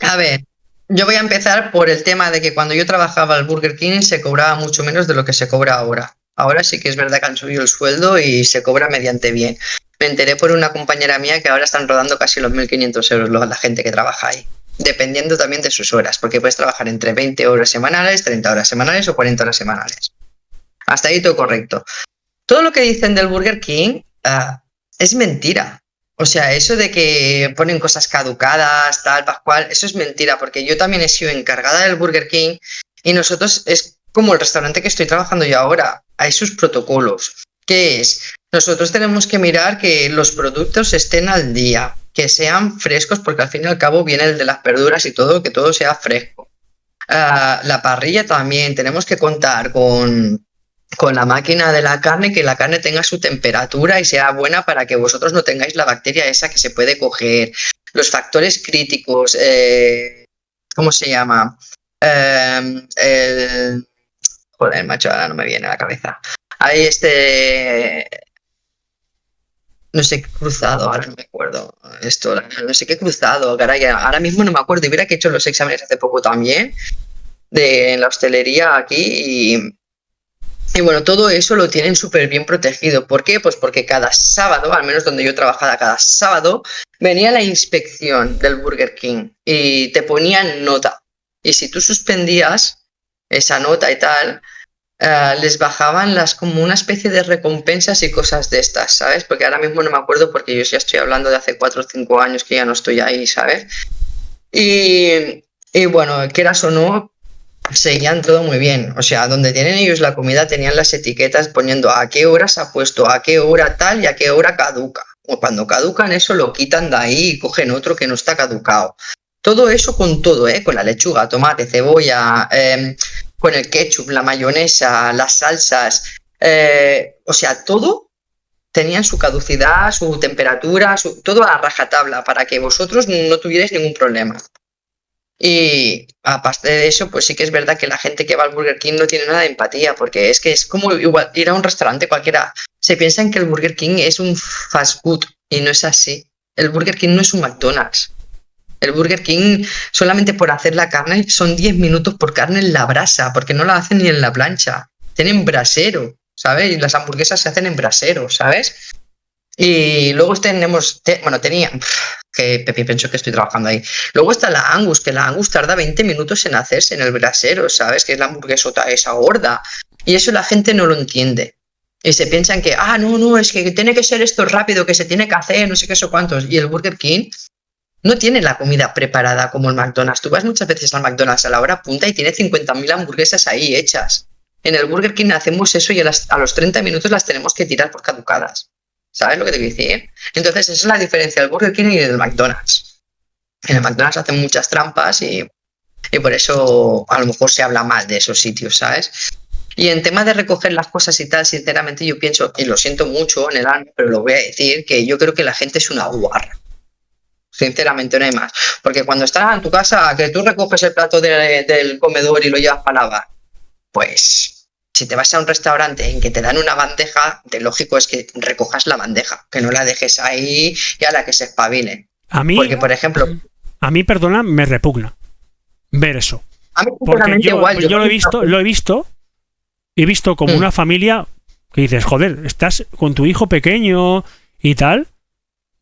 A ver, yo voy a empezar por el tema de que cuando yo trabajaba al Burger King se cobraba mucho menos de lo que se cobra ahora. Ahora sí que es verdad que han subido el sueldo y se cobra mediante bien. Me enteré por una compañera mía que ahora están rodando casi los 1.500 euros la gente que trabaja ahí. Dependiendo también de sus horas, porque puedes trabajar entre 20 horas semanales, 30 horas semanales o 40 horas semanales. Hasta ahí todo correcto. Todo lo que dicen del Burger King es mentira. O sea, eso de que ponen cosas caducadas, tal, pascual, eso es mentira, porque yo también he sido encargada del Burger King y nosotros es como el restaurante que estoy trabajando yo ahora. Hay sus protocolos. ¿Qué es? Nosotros tenemos que mirar que los productos estén al día, que sean frescos, porque al fin y al cabo viene el de las verduras y todo, que todo sea fresco. La parrilla también, tenemos que contar con la máquina de la carne, que la carne tenga su temperatura y sea buena para que vosotros no tengáis la bacteria esa que se puede coger. Los factores críticos, ¿cómo se llama? Joder, macho, ahora no me viene a la cabeza. Hay no sé qué cruzado, ahora no me acuerdo. No sé qué cruzado, caray, ahora mismo no me acuerdo. Y mira que he hecho los exámenes hace poco también en la hostelería aquí y bueno, todo eso lo tienen súper bien protegido. ¿Por qué? Pues porque cada sábado, al menos donde yo trabajaba, cada sábado venía la inspección del Burger King y te ponían nota. Y si tú suspendías esa nota y tal, les bajaban como una especie de recompensas y cosas de estas, ¿sabes? Porque ahora mismo no me acuerdo porque yo ya estoy hablando de hace 4 o 5 años que ya no estoy ahí, ¿sabes? Y bueno, quieras o no, seguían todo muy bien. O sea, donde tienen ellos la comida tenían las etiquetas poniendo a qué hora se ha puesto, a qué hora tal y a qué hora caduca. O cuando caducan eso lo quitan de ahí y cogen otro que no está caducado. Todo eso con todo, con la lechuga, tomate, cebolla, con el ketchup, la mayonesa, las salsas. O sea, todo tenían su caducidad, su temperatura, todo a rajatabla para que vosotros no tuvierais ningún problema. Y aparte de eso, pues sí que es verdad que la gente que va al Burger King no tiene nada de empatía, porque es que es como igual ir a un restaurante cualquiera. Se piensan que el Burger King es un fast food y no es así. El Burger King no es un McDonald's. El Burger King, solamente por hacer la carne, son 10 minutos por carne en la brasa, porque no la hacen ni en la plancha. Tienen brasero, ¿sabes? Y las hamburguesas se hacen en brasero, ¿sabes? Y luego tenían, que Pepi pensó que estoy trabajando ahí. Luego está la Angus, que la Angus tarda 20 minutos en hacerse en el brasero, ¿sabes? Que es la hamburguesota esa gorda. Y eso la gente no lo entiende. Y se piensan que, no, es que tiene que ser esto rápido, que se tiene que hacer, no sé qué, eso cuántos. Y el Burger King no tiene la comida preparada como el McDonald's. Tú vas muchas veces al McDonald's a la hora punta y tiene 50.000 hamburguesas ahí hechas. En el Burger King hacemos eso y a los 30 minutos las tenemos que tirar por caducadas. ¿Sabes lo que te quiero decir? Entonces esa es la diferencia del Burger King y del McDonald's. En el McDonald's hacen muchas trampas y por eso a lo mejor se habla mal de esos sitios, ¿sabes? Y en tema de recoger las cosas y tal, sinceramente yo pienso, y lo siento mucho en el alma, pero lo voy a decir, que yo creo que la gente es una guarra. Sinceramente, no hay más. Porque cuando estás en tu casa, que tú recoges el plato del comedor y lo llevas para lavar, pues si te vas a un restaurante en que te dan una bandeja, de lógico es que recojas la bandeja, que no la dejes ahí y a la que se espabilen. A mí, porque, por ejemplo... A mí, perdona, me repugna ver eso. A mí, porque yo igual, lo he visto como una familia que dices, joder, estás con tu hijo pequeño y tal.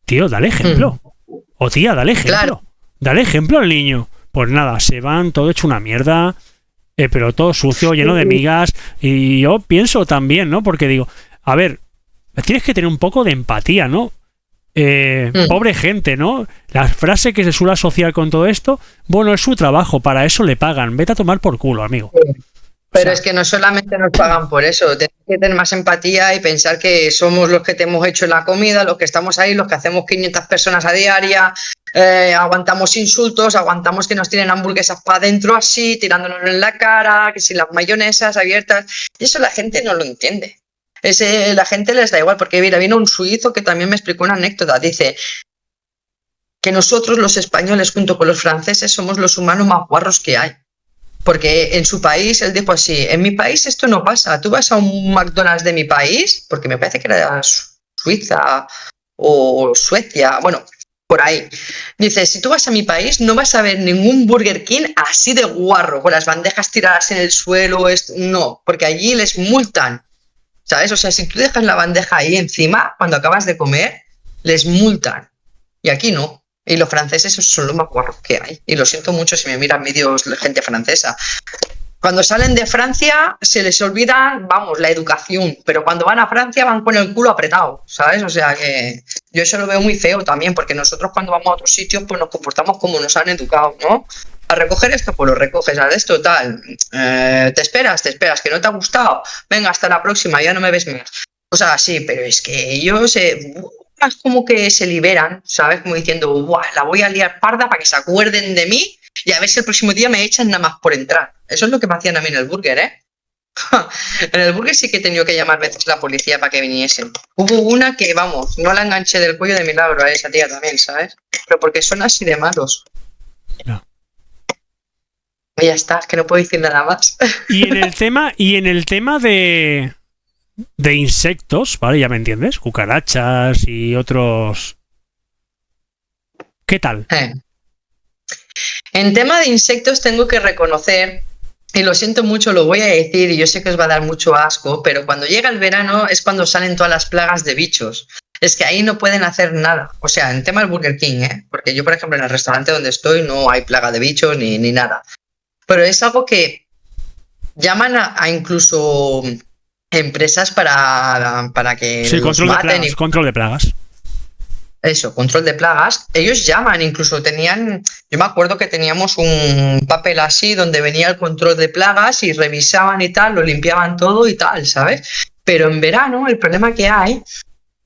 Tío, dale ejemplo. O tía, dale ejemplo. Claro. Dale ejemplo al niño. Pues nada, se van todo hecho una mierda. Pero todo sucio, lleno de migas. Y yo pienso también, ¿no? Porque digo, a ver, tienes que tener un poco de empatía, ¿no? Pobre gente, ¿no? La frase que se suele asociar con todo esto, bueno, es su trabajo, para eso le pagan. Vete a tomar por culo, amigo. Pero es que no solamente nos pagan por eso, tienes que tener más empatía y pensar que somos los que te hemos hecho la comida, los que estamos ahí, los que hacemos 500 personas a diaria, aguantamos insultos, aguantamos que nos tiren hamburguesas para adentro así, tirándonos en la cara, que si las mayonesas abiertas, y eso la gente no lo entiende. La gente les da igual, porque mira, vino un suizo que también me explicó una anécdota. Dice que nosotros los españoles junto con los franceses somos los humanos más guarros que hay. Porque en su país, él dijo así, en mi país esto no pasa. Tú vas a un McDonald's de mi país, porque me parece que era Suiza o Suecia, bueno, por ahí. Dice, si tú vas a mi país no vas a ver ningún Burger King así de guarro, con las bandejas tiradas en el suelo, no, porque allí les multan, ¿sabes? O sea, si tú dejas la bandeja ahí encima, cuando acabas de comer, les multan. Y aquí no. Y los franceses son los más guarros que hay. Y lo siento mucho si me miran vídeos de gente francesa. Cuando salen de Francia se les olvida, vamos, la educación. Pero cuando van a Francia van con el culo apretado, ¿sabes? O sea que yo eso lo veo muy feo también, porque nosotros cuando vamos a otros sitios pues nos comportamos como nos han educado, ¿no? A recoger esto, pues lo recoges, a esto tal. Te esperas, que no te ha gustado. Venga, hasta la próxima, ya no me ves más. O sea, sí, pero es que ellos... es como que se liberan, ¿sabes? Como diciendo, ¡buah! La voy a liar parda para que se acuerden de mí y a ver si el próximo día me echan nada más por entrar. Eso es lo que me hacían a mí en el burger, ¿eh? En el burger sí que he tenido que llamar veces a la policía para que viniesen. Hubo una que, vamos, no la enganché del cuello de milagro a esa tía también, ¿sabes? Pero porque son así de malos. No. Y ya está, es que no puedo decir nada más. Y en el tema de insectos, ¿vale? Ya me entiendes, cucarachas y otros. ¿Qué tal? En tema de insectos tengo que reconocer, y lo siento mucho, lo voy a decir, y yo sé que os va a dar mucho asco, pero cuando llega el verano es cuando salen todas las plagas de bichos. Es que ahí no pueden hacer nada. O sea, en tema del Burger King, porque yo, por ejemplo, en el restaurante donde estoy no hay plaga de bichos ni nada. Pero es algo que llaman a incluso empresas para que sí, los maten. Control de plagas. Eso, control de plagas. Ellos llaman, incluso tenían, yo me acuerdo que teníamos un papel así donde venía el control de plagas y revisaban y tal, lo limpiaban todo y tal, ¿sabes? Pero en verano el problema que hay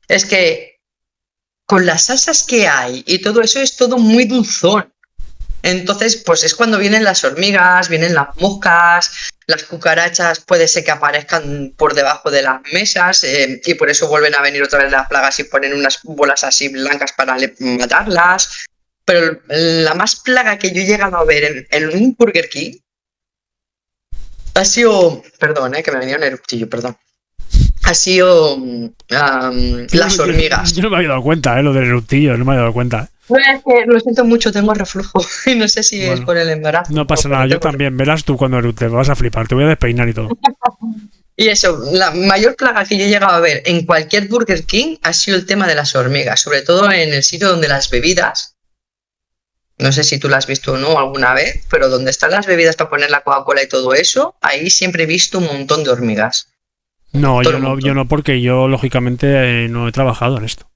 es que con las salsas que hay y todo eso es todo muy dulzón. Entonces, pues es cuando vienen las hormigas, vienen las moscas, las cucarachas puede ser que aparezcan por debajo de las mesas y por eso vuelven a venir otra vez las plagas y ponen unas bolas así blancas para matarlas. Pero la más plaga que yo he llegado a ver en un Burger King ha sido... Perdón, que me venía un eructillo, perdón. Ha sido las hormigas. Yo no me había dado cuenta, lo del eructillo, no me había dado cuenta. Lo siento mucho, tengo reflujo y no sé si es por el embarazo. No pasa nada, yo también. Verás tú cuando te vas a flipar, te voy a despeinar y todo. Y eso, la mayor plaga que yo he llegado a ver en cualquier Burger King ha sido el tema de las hormigas, sobre todo en el sitio donde las bebidas, no sé si tú las has visto o no alguna vez, pero donde están las bebidas para poner la Coca-Cola y todo eso, ahí siempre he visto un montón de hormigas. No, yo no, porque yo lógicamente no he trabajado en esto.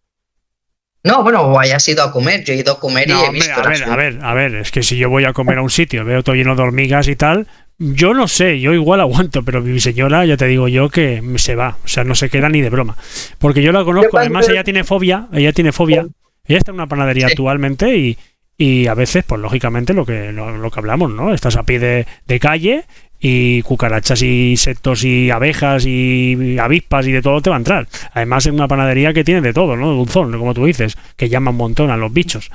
No, bueno, o hayas ido a comer, yo he ido a comer y he visto... A ver, es que si yo voy a comer a un sitio, veo todo lleno de hormigas y tal, yo no sé, yo igual aguanto, pero mi señora, ya te digo yo que se va, o sea, no se queda ni de broma. Porque yo la conozco, además ella tiene fobia, ella está en una panadería actualmente y a veces, pues lógicamente lo que hablamos, ¿no? Estás a pie de calle y cucarachas y insectos y abejas y avispas y de todo te va a entrar. Además es una panadería que tiene de todo, ¿no? Dulzón, como tú dices, que llama un montón a los bichos.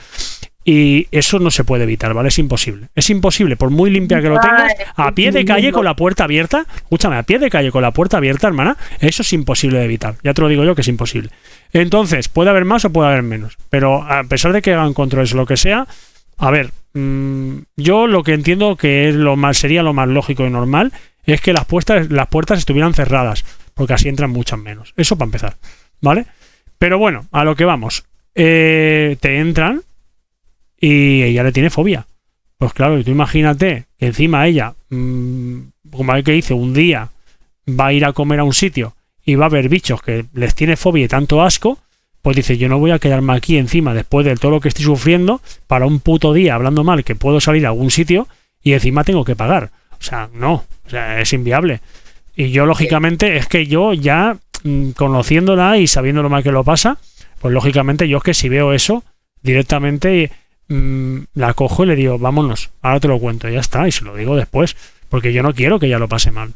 Y eso no se puede evitar, ¿vale? Es imposible. Es imposible, por muy limpia que lo tengas, a pie de calle con la puerta abierta, escúchame, a pie de calle con la puerta abierta, hermana, eso es imposible de evitar. Ya te lo digo yo que es imposible. Entonces, puede haber más o puede haber menos. Pero a pesar de que hagan controles o lo que sea, a ver, yo lo que entiendo que es sería lo más lógico y normal es que las puertas estuvieran cerradas, porque así entran muchas menos. Eso para empezar, ¿vale? Pero bueno, a lo que vamos. Te entran y ella le tiene fobia. Pues claro, y tú imagínate que encima ella, como el que dice, un día va a ir a comer a un sitio y va a haber bichos que les tiene fobia y tanto asco, pues dice, yo no voy a quedarme aquí encima después de todo lo que estoy sufriendo para un puto día hablando mal que puedo salir a algún sitio y encima tengo que pagar. O sea, no, o sea, es inviable. Y yo, lógicamente, es que yo ya, conociéndola y sabiendo lo mal que lo pasa, pues lógicamente yo es que si veo eso, directamente la cojo y le digo, vámonos, ahora te lo cuento, y ya está, y se lo digo después, porque yo no quiero que ella lo pase mal.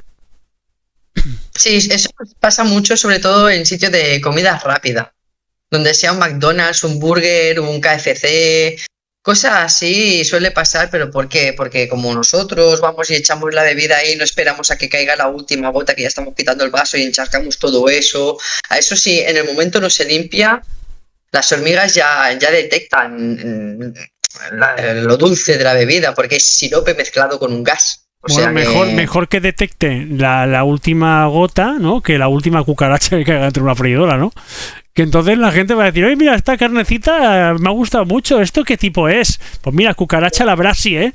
Sí, eso pasa mucho, sobre todo en sitios de comida rápida, donde sea un McDonald's, un burger, un KFC, cosas así suele pasar, pero ¿por qué? Porque como nosotros vamos y echamos la bebida ahí, no esperamos a que caiga la última gota, que ya estamos quitando el vaso y encharcamos todo eso. A eso sí, en el momento no se limpia, las hormigas ya detectan lo dulce de la bebida, porque es sirope mezclado con un gas. O Bueno, sea que... mejor que detecte la última gota, ¿no? Que la última cucaracha que caiga dentro de una freidora, ¿no? Que entonces la gente va a decir, oye, mira, esta carnecita me ha gustado mucho, ¿esto qué tipo es? Pues mira, cucaracha la brasi, ¿eh?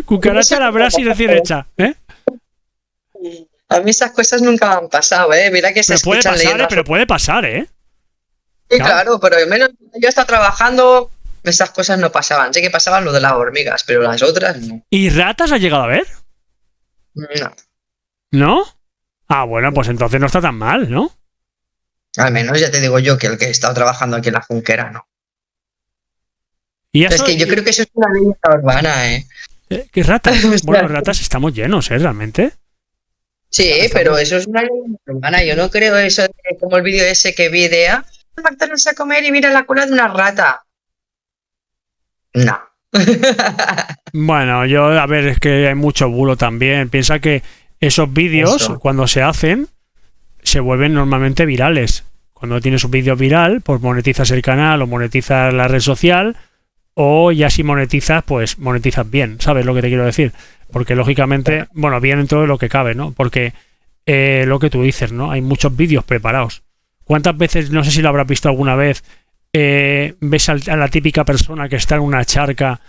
Cucaracha la brasi recién hecha, ¿eh? A mí esas cosas nunca me han pasado, ¿eh? Mira que se Pero puede escuchan pasar, leyendas. pero puede pasar, ¿eh? Sí, Claro. claro, pero al menos yo estaba trabajando, esas cosas no pasaban. Sé que pasaban lo de las hormigas, pero las otras no. ¿Y ratas has llegado a ver? No. ¿No? Ah, bueno, pues entonces no está tan mal, ¿no? Al menos ya te digo yo que el que he estado trabajando aquí en la Junquera, no. Y Es eso, que yo creo que eso es una leyenda urbana, ¿eh? ¿qué ratas? O Bueno, sea, ratas estamos llenos, ¿eh? Realmente. sí, pero eso es una leyenda urbana. Yo no creo eso de como el vídeo ese que vi de McDonald's a comer y mira la cola de una rata. No. Bueno, a ver, es que hay mucho bulo también. Piensa que esos vídeos, Eso. cuando se hacen, se vuelven normalmente virales. Cuando tienes un vídeo viral, pues monetizas el canal o monetizas la red social, o ya si monetizas, pues monetizas bien, ¿sabes lo que te quiero decir? Porque lógicamente, bueno, bien dentro de lo que cabe, ¿no? Porque lo que tú dices, ¿no? Hay muchos vídeos preparados. ¿Cuántas veces, no sé si lo habrás visto alguna vez, ves a la típica persona que está en una charca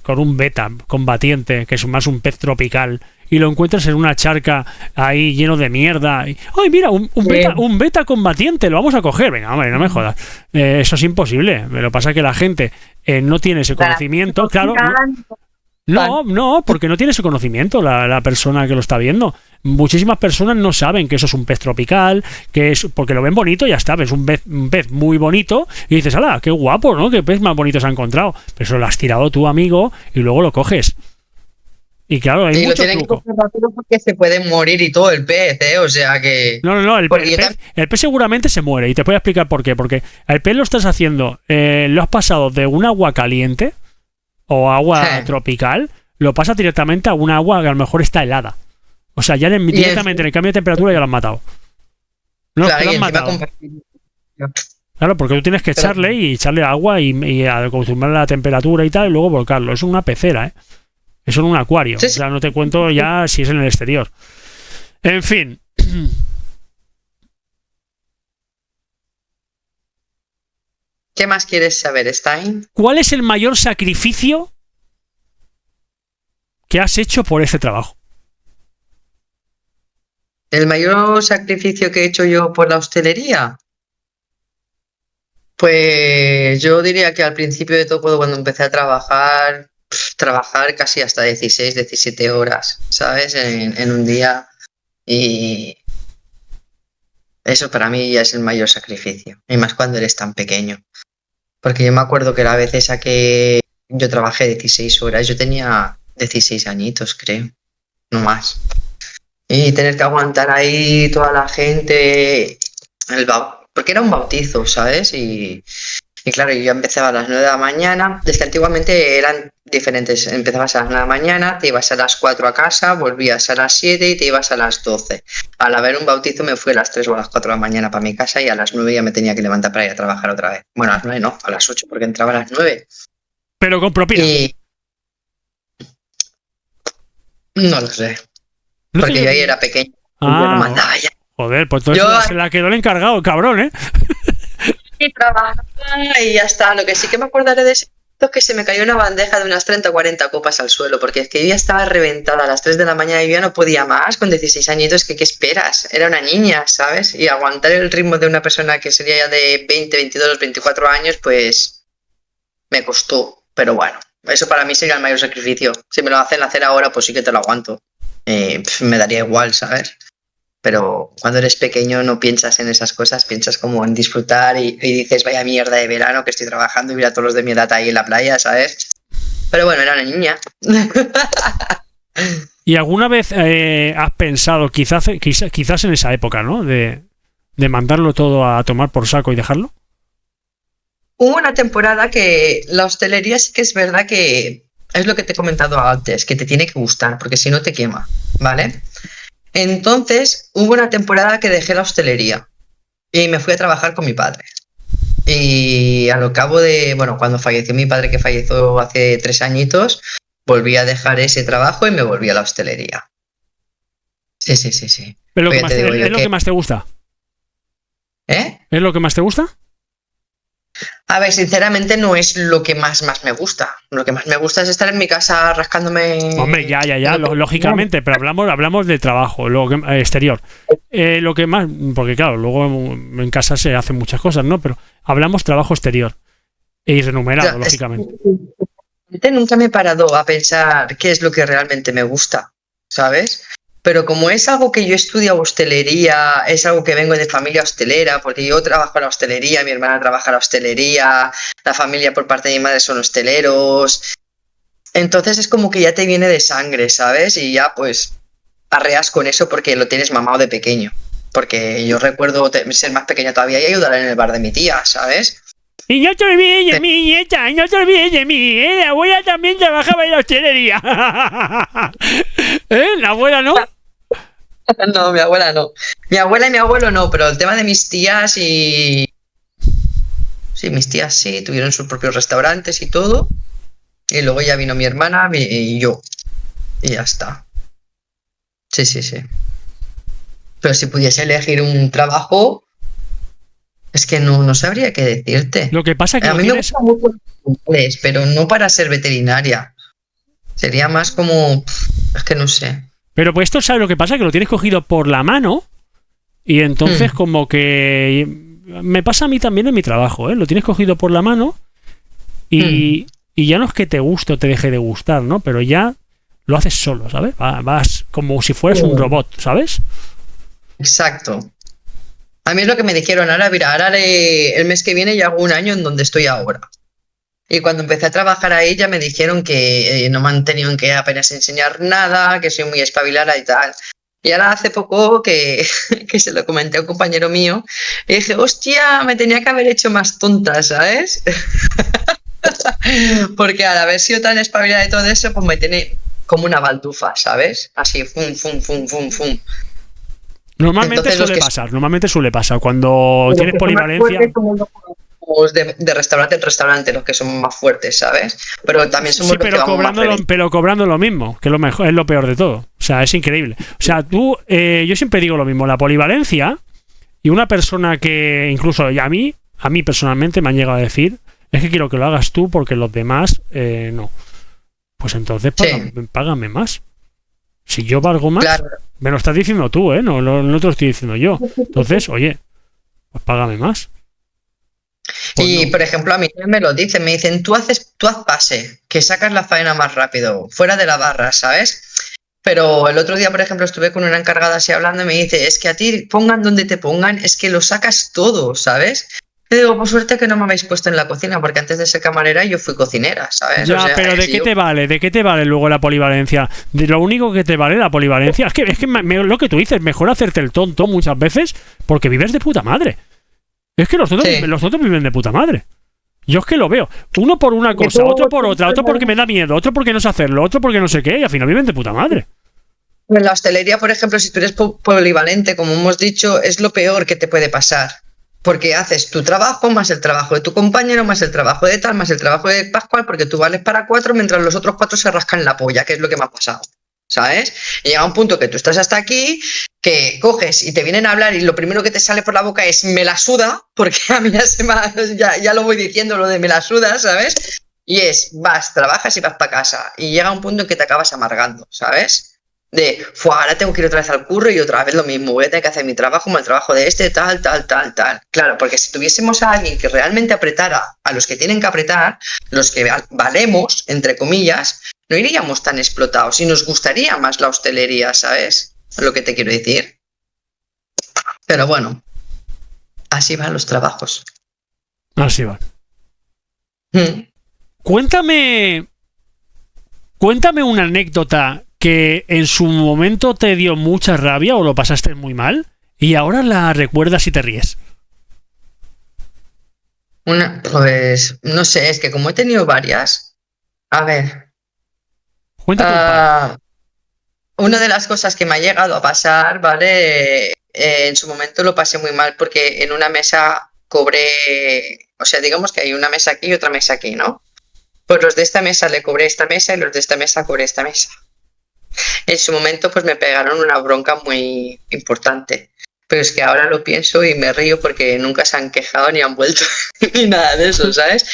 con un beta combatiente, que es más un pez tropical, y lo encuentras en una charca ahí lleno de mierda? Y, ¡ay, mira, un beta combatiente! Lo vamos a coger. Venga, hombre, no me jodas. Eso es imposible. Lo que pasa es que la gente no tiene ese conocimiento. Claro, no, porque no tiene ese conocimiento la persona que lo está viendo. Muchísimas personas no saben que eso es un pez tropical, que es porque lo ven bonito y ya está, ves un pez muy bonito y dices, ¡hala, qué guapo!, ¿no? ¡Qué pez más bonito se ha encontrado! Pero eso lo has tirado tu amigo y luego lo coges. Y claro, hay Y lo mucho tienen que truco. coger rápido porque se puede morir y todo el pez, ¿eh? O sea que... No, el Porque yo pez seguramente se muere y te voy a explicar por qué. Porque el pez lo estás haciendo, lo has pasado de un agua caliente o agua tropical, lo pasas directamente a un agua que a lo mejor está helada. O sea, ya directamente en el cambio de temperatura ya lo has matado. No, claro, que lo y has encima matado. Claro, porque tú tienes que echarle agua y acostumbrar la temperatura y tal, y luego volcarlo. Es una pecera, ¿eh? Eso en un acuario. Sí, O sea, no te cuento ya si es en el exterior. En fin. ¿Qué más quieres saber, Stein? ¿Cuál es el mayor sacrificio que has hecho por este trabajo? ¿El mayor sacrificio que he hecho yo por la hostelería? Pues yo diría que al principio de todo, cuando empecé a trabajar casi hasta 16, 17 horas, ¿sabes? En un día. Y eso para mí ya es el mayor sacrificio. Y más cuando eres tan pequeño. Porque yo me acuerdo que la vez esa que yo trabajé 16 horas, yo tenía 16 añitos, creo, no más. Y tener que aguantar ahí toda la gente, porque era un bautizo, ¿sabes? Y claro, yo empezaba a las 9 de la mañana, desde antiguamente eran diferentes, empezabas a las 9 de la mañana, te ibas a las 4 a casa, volvías a las 7 y te ibas a las 12. Al haber un bautizo me fui a las 3 o a las 4 de la mañana para mi casa y a las 9 ya me tenía que levantar para ir a trabajar otra vez. Bueno, a las 9 no, a las 8 porque entraba a las 9. Pero con propina. Y no lo sé, No porque te- yo ahí era pequeño y yo no Ah, mandaba ya. joder, pues entonces Yo se la quedó el encargado, el cabrón, ¿eh? y trabajaba y ya está. Lo que sí que me acordaré de ese momento es que se me cayó una bandeja de unas 30 o 40 copas al suelo, porque es que yo ya estaba reventada a las 3 de la mañana y yo ya no podía más con 16 añitos, que qué esperas, era una niña, ¿sabes? Y aguantar el ritmo de una persona que sería ya de 20, 22, 24 años, pues me costó, pero bueno, eso para mí sería el mayor sacrificio. Si me lo hacen hacer ahora, pues sí que te lo aguanto. Me daría igual, ¿sabes? Pero cuando eres pequeño no piensas en esas cosas, piensas como en disfrutar y dices, vaya mierda de verano que estoy trabajando y mira a todos los de mi edad ahí en la playa, ¿sabes? Pero bueno, era una niña. ¿Y alguna vez has pensado, quizás en esa época, ¿no? De mandarlo todo a tomar por saco y dejarlo? Hubo una temporada que la hostelería sí que es verdad que es lo que te he comentado antes, que te tiene que gustar, porque si no te quema, ¿vale? Entonces, hubo una temporada que dejé la hostelería y me fui a trabajar con mi padre. Y a lo cabo de, bueno, cuando falleció mi padre, que falleció hace 3 añitos, volví a dejar ese trabajo y me volví a la hostelería. Sí, sí, sí, sí. ¿Es lo Pues que ya más, te digo yo es lo que más te gusta? ¿Eh? ¿Es lo que más te gusta? A ver, sinceramente no es lo que más me gusta. Lo que más me gusta es estar en mi casa Hombre, rascándome lógicamente, pero hablamos de trabajo, exterior. Lo que más, porque claro, luego en casa se hacen muchas cosas, ¿no? Pero hablamos trabajo exterior y remunerado, lógicamente. Nunca me he parado a pensar qué es lo que realmente me gusta, ¿sabes? Pero como es algo que yo estudio hostelería, es algo que vengo de familia hostelera, porque yo trabajo en la hostelería, mi hermana trabaja en la hostelería, la familia por parte de mi madre son hosteleros. Entonces es como que ya te viene de sangre, ¿sabes? Y ya pues arreas con eso porque lo tienes mamado de pequeño. Porque yo recuerdo ser más pequeña todavía y ayudar en el bar de mi tía, ¿sabes? Y no te olvides de mí, nieta, no te olvides de mí, ¿eh? La abuela también trabajaba en la hostelería. ¿Eh? ¿La abuela no? No, mi abuela no. Mi abuela y mi abuelo no, pero el tema de mis tías y... Sí, mis tías sí, tuvieron sus propios restaurantes y todo. Y luego ya vino mi hermana y yo. Y ya está. Sí, sí, sí. Pero si pudiese elegir un trabajo, es que no sabría qué decirte. Lo que pasa es que A mí me gustan mucho los animales, pero no para ser veterinaria. Sería más como... Es que no sé. Pero pues esto, ¿sabes lo que pasa? Que lo tienes cogido por la mano y entonces como que... Me pasa a mí también en mi trabajo, ¿eh? Lo tienes cogido por la mano y ya no es que te guste o te deje de gustar, ¿no? Pero ya lo haces solo, ¿sabes? Vas como si fueras un robot, ¿sabes? Exacto. A mí es lo que me dijeron, ahora, mira, ahora el mes que viene ya hago un año en donde estoy ahora. Y cuando empecé a trabajar ahí ya me dijeron que no me han tenido en que apenas enseñar nada, que soy muy espabilada y tal. Y ahora hace poco que se lo comenté a un compañero mío y dije, hostia, me tenía que haber hecho más tonta, ¿sabes? Porque al haber sido tan espabilada y todo eso, pues me tiene como una baldufa, ¿sabes? Así, fum, fum, fum, fum, fum. Normalmente suele pasar. Cuando tienes polivalencia... De restaurante en restaurante, los que son más fuertes, ¿sabes? Pero también somos sí, pero cobrando lo mismo, que lo mejor es lo peor de todo. O sea, es increíble. O sea, yo siempre digo lo mismo, la polivalencia y una persona que incluso a mí personalmente me han llegado a decir, es que quiero que lo hagas tú porque los demás no. Pues entonces págame más. Si yo valgo más, claro. Me lo estás diciendo tú, ¿eh? No te lo estoy diciendo yo. Entonces, oye, pues págame más. Pues y, por ejemplo, a mí me lo dicen, me dicen, tú haz pase, que sacas la faena más rápido, fuera de la barra, ¿sabes? Pero el otro día, por ejemplo, estuve con una encargada así hablando y me dice, es que a ti pongan donde te pongan, es que lo sacas todo, ¿sabes? Y digo, por suerte que no me habéis puesto en la cocina, porque antes de ser camarera yo fui cocinera, ¿sabes? Ya, o sea, pero ¿de qué te vale? ¿De qué te vale luego la polivalencia? De lo único que te vale la polivalencia es que lo que tú dices, mejor hacerte el tonto muchas veces porque vives de puta madre. Es que los otros viven de puta madre. Yo es que lo veo. Uno por una cosa, otro por otra, otro porque me da miedo, otro porque no sé hacerlo, otro porque no sé qué, y al final viven de puta madre. En la hostelería, por ejemplo, si tú eres polivalente, como hemos dicho, es lo peor que te puede pasar. Porque haces tu trabajo, más el trabajo de tu compañero, más el trabajo de tal, más el trabajo de Pascual, porque tú vales para 4, mientras los otros 4 se rascan la polla, que es lo que me ha pasado. ¿Sabes? Y llega un punto que tú estás hasta aquí, que coges y te vienen a hablar y lo primero que te sale por la boca es me la suda, porque a mí ya lo voy diciendo lo de me la suda, ¿sabes? Y vas, trabajas y vas para casa. Y llega un punto en que te acabas amargando, ¿sabes? Ahora tengo que ir otra vez al curro y otra vez lo mismo, voy a tener que hacer mi trabajo como el trabajo de tal. Claro, porque si tuviésemos a alguien que realmente apretara a los que tienen que apretar, los que valemos, entre comillas, no iríamos tan explotados y nos gustaría más la hostelería, ¿sabes? Lo que te quiero decir. Pero bueno, así van los trabajos. Así van. Cuéntame una anécdota que en su momento te dio mucha rabia o lo pasaste muy mal y ahora la recuerdas y te ríes? Pues no sé, es que como he tenido varias, a ver, Cuéntate un par. una de las cosas que me ha llegado a pasar, ¿vale? En su momento lo pasé muy mal porque en una mesa cobré, o sea, digamos que hay una mesa aquí y otra mesa aquí, ¿no? Pues los de esta mesa le cobré esta mesa y los de esta mesa cobré esta mesa. En su momento pues me pegaron una bronca muy importante. Pero es que ahora lo pienso y me río porque nunca se han quejado ni han vuelto ni nada de eso, ¿sabes?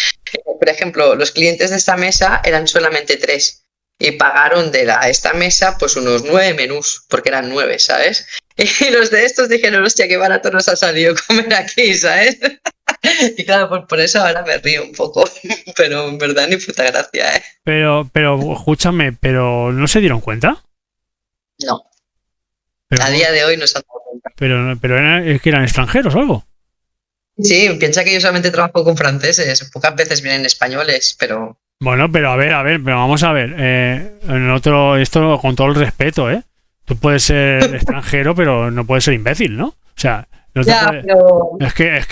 Por ejemplo, los clientes de esta mesa eran solamente 3 y pagaron de esta mesa pues unos 9 menús, porque eran 9, ¿sabes? Y los de estos dijeron, hostia, qué barato nos ha salido comer aquí, ¿sabes? Y claro, pues por eso ahora me río un poco, pero en verdad ni puta gracia, ¿eh? Pero, escúchame, ¿pero no se dieron cuenta? No, Pero, a día de hoy no se han dado cuenta. pero es que eran extranjeros o algo. Sí, piensa que yo solamente trabajo con franceses, pocas veces vienen españoles, pero... Bueno, pero a ver, pero vamos a ver. Esto con todo el respeto, ¿eh? Tú puedes ser extranjero, pero no puedes ser imbécil, ¿no? O sea, no te Ya, puede- pero...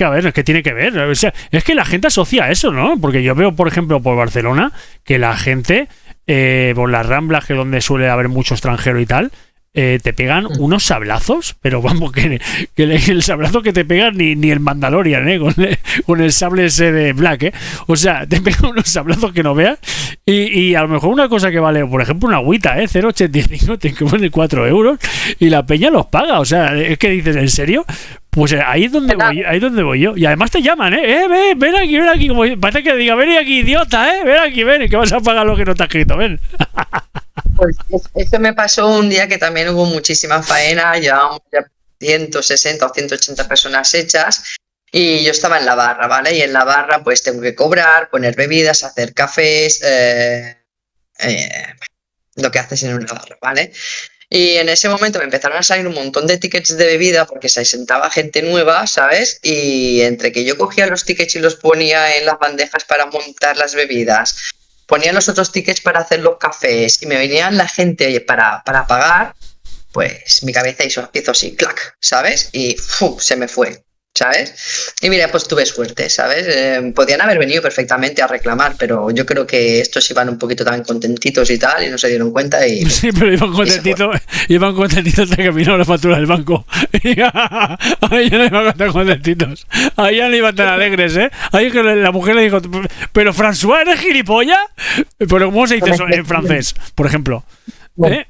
a ver, es que tiene que ver. O sea, es que la gente asocia eso, ¿no? Porque yo veo, por ejemplo, por Barcelona, que la gente, por las Ramblas, que es donde suele haber mucho extranjero y tal, te pegan unos sablazos, pero vamos, que el sablazo que te pegan ni el Mandalorian, con el sable ese de Black, o sea, te pegan unos sablazos que no veas, y a lo mejor una cosa que vale, por ejemplo, una agüita, 0,85, te ponen 4 euros, y la peña los paga, o sea, es que dices, ¿en serio? Pues ahí es donde voy yo. Y además te llaman, ven aquí, como parece que diga, ven aquí, idiota, ven, que vas a pagar lo que no te ha escrito, ven. Pues eso me pasó un día que también hubo muchísima faena, llevábamos ya 160 o 180 personas hechas y yo estaba en la barra, ¿vale? Y en la barra pues tengo que cobrar, poner bebidas, hacer cafés, lo que haces en una barra, ¿vale? Y en ese momento me empezaron a salir un montón de tickets de bebida porque se sentaba gente nueva, ¿sabes? Y entre que yo cogía los tickets y los ponía en las bandejas para montar las bebidas, ponía los otros tickets para hacer los cafés y me venían la gente para pagar, pues mi cabeza hizo así, clac, ¿sabes? Y se me fue, ¿sabes? Y mira, pues tuve suerte, ¿sabes? Podían haber venido perfectamente a reclamar, pero yo creo que estos iban un poquito tan contentitos y tal y no se dieron cuenta y... Sí, pero iban contentitos hasta que vino la factura del banco. Ahí ya no iban tan contentitos. Ahí ya no iban tan alegres, ¿eh? Ahí que la mujer le dijo, pero François, ¿eres gilipollas? Pero ¿cómo se dice eso en francés, por ejemplo? ¿Eh?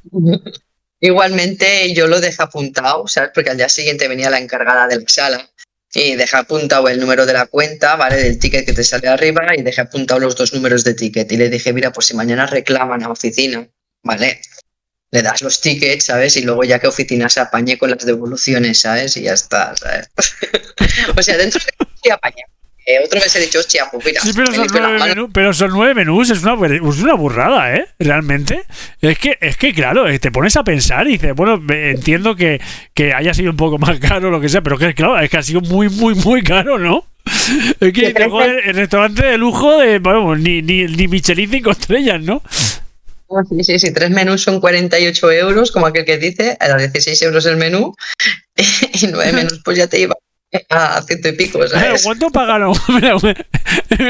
Igualmente yo lo dejé apuntado, ¿sabes? Porque al día siguiente venía la encargada de la sala y dejé apuntado el número de la cuenta, ¿vale? Del ticket que te sale arriba y dejé apuntado los 2 números de ticket y le dije, mira, pues si mañana reclaman a oficina, ¿vale? Le das los tickets, ¿sabes? Y luego ya que oficina se apañe con las devoluciones, ¿sabes? Y ya está, ¿sabes? O sea, dentro de que apañe. Otra vez he dicho, hostia, pues mira. Sí, pero son 9 menús, es una burrada, ¿eh? Realmente. Es que claro, te pones a pensar y dices, bueno, entiendo que haya sido un poco más caro o lo que sea, pero que claro, es que ha sido muy, muy, muy caro, ¿no? Es que joder, el restaurante de lujo de, bueno, ni Michelin 5 estrellas, ¿no? Sí, 3 menús son 48 euros, como aquel que dice, a 16 euros el menú, y 9 menús pues ya te iba a 100 y pico, ¿sabes? ¿Cuánto pagaron? Mira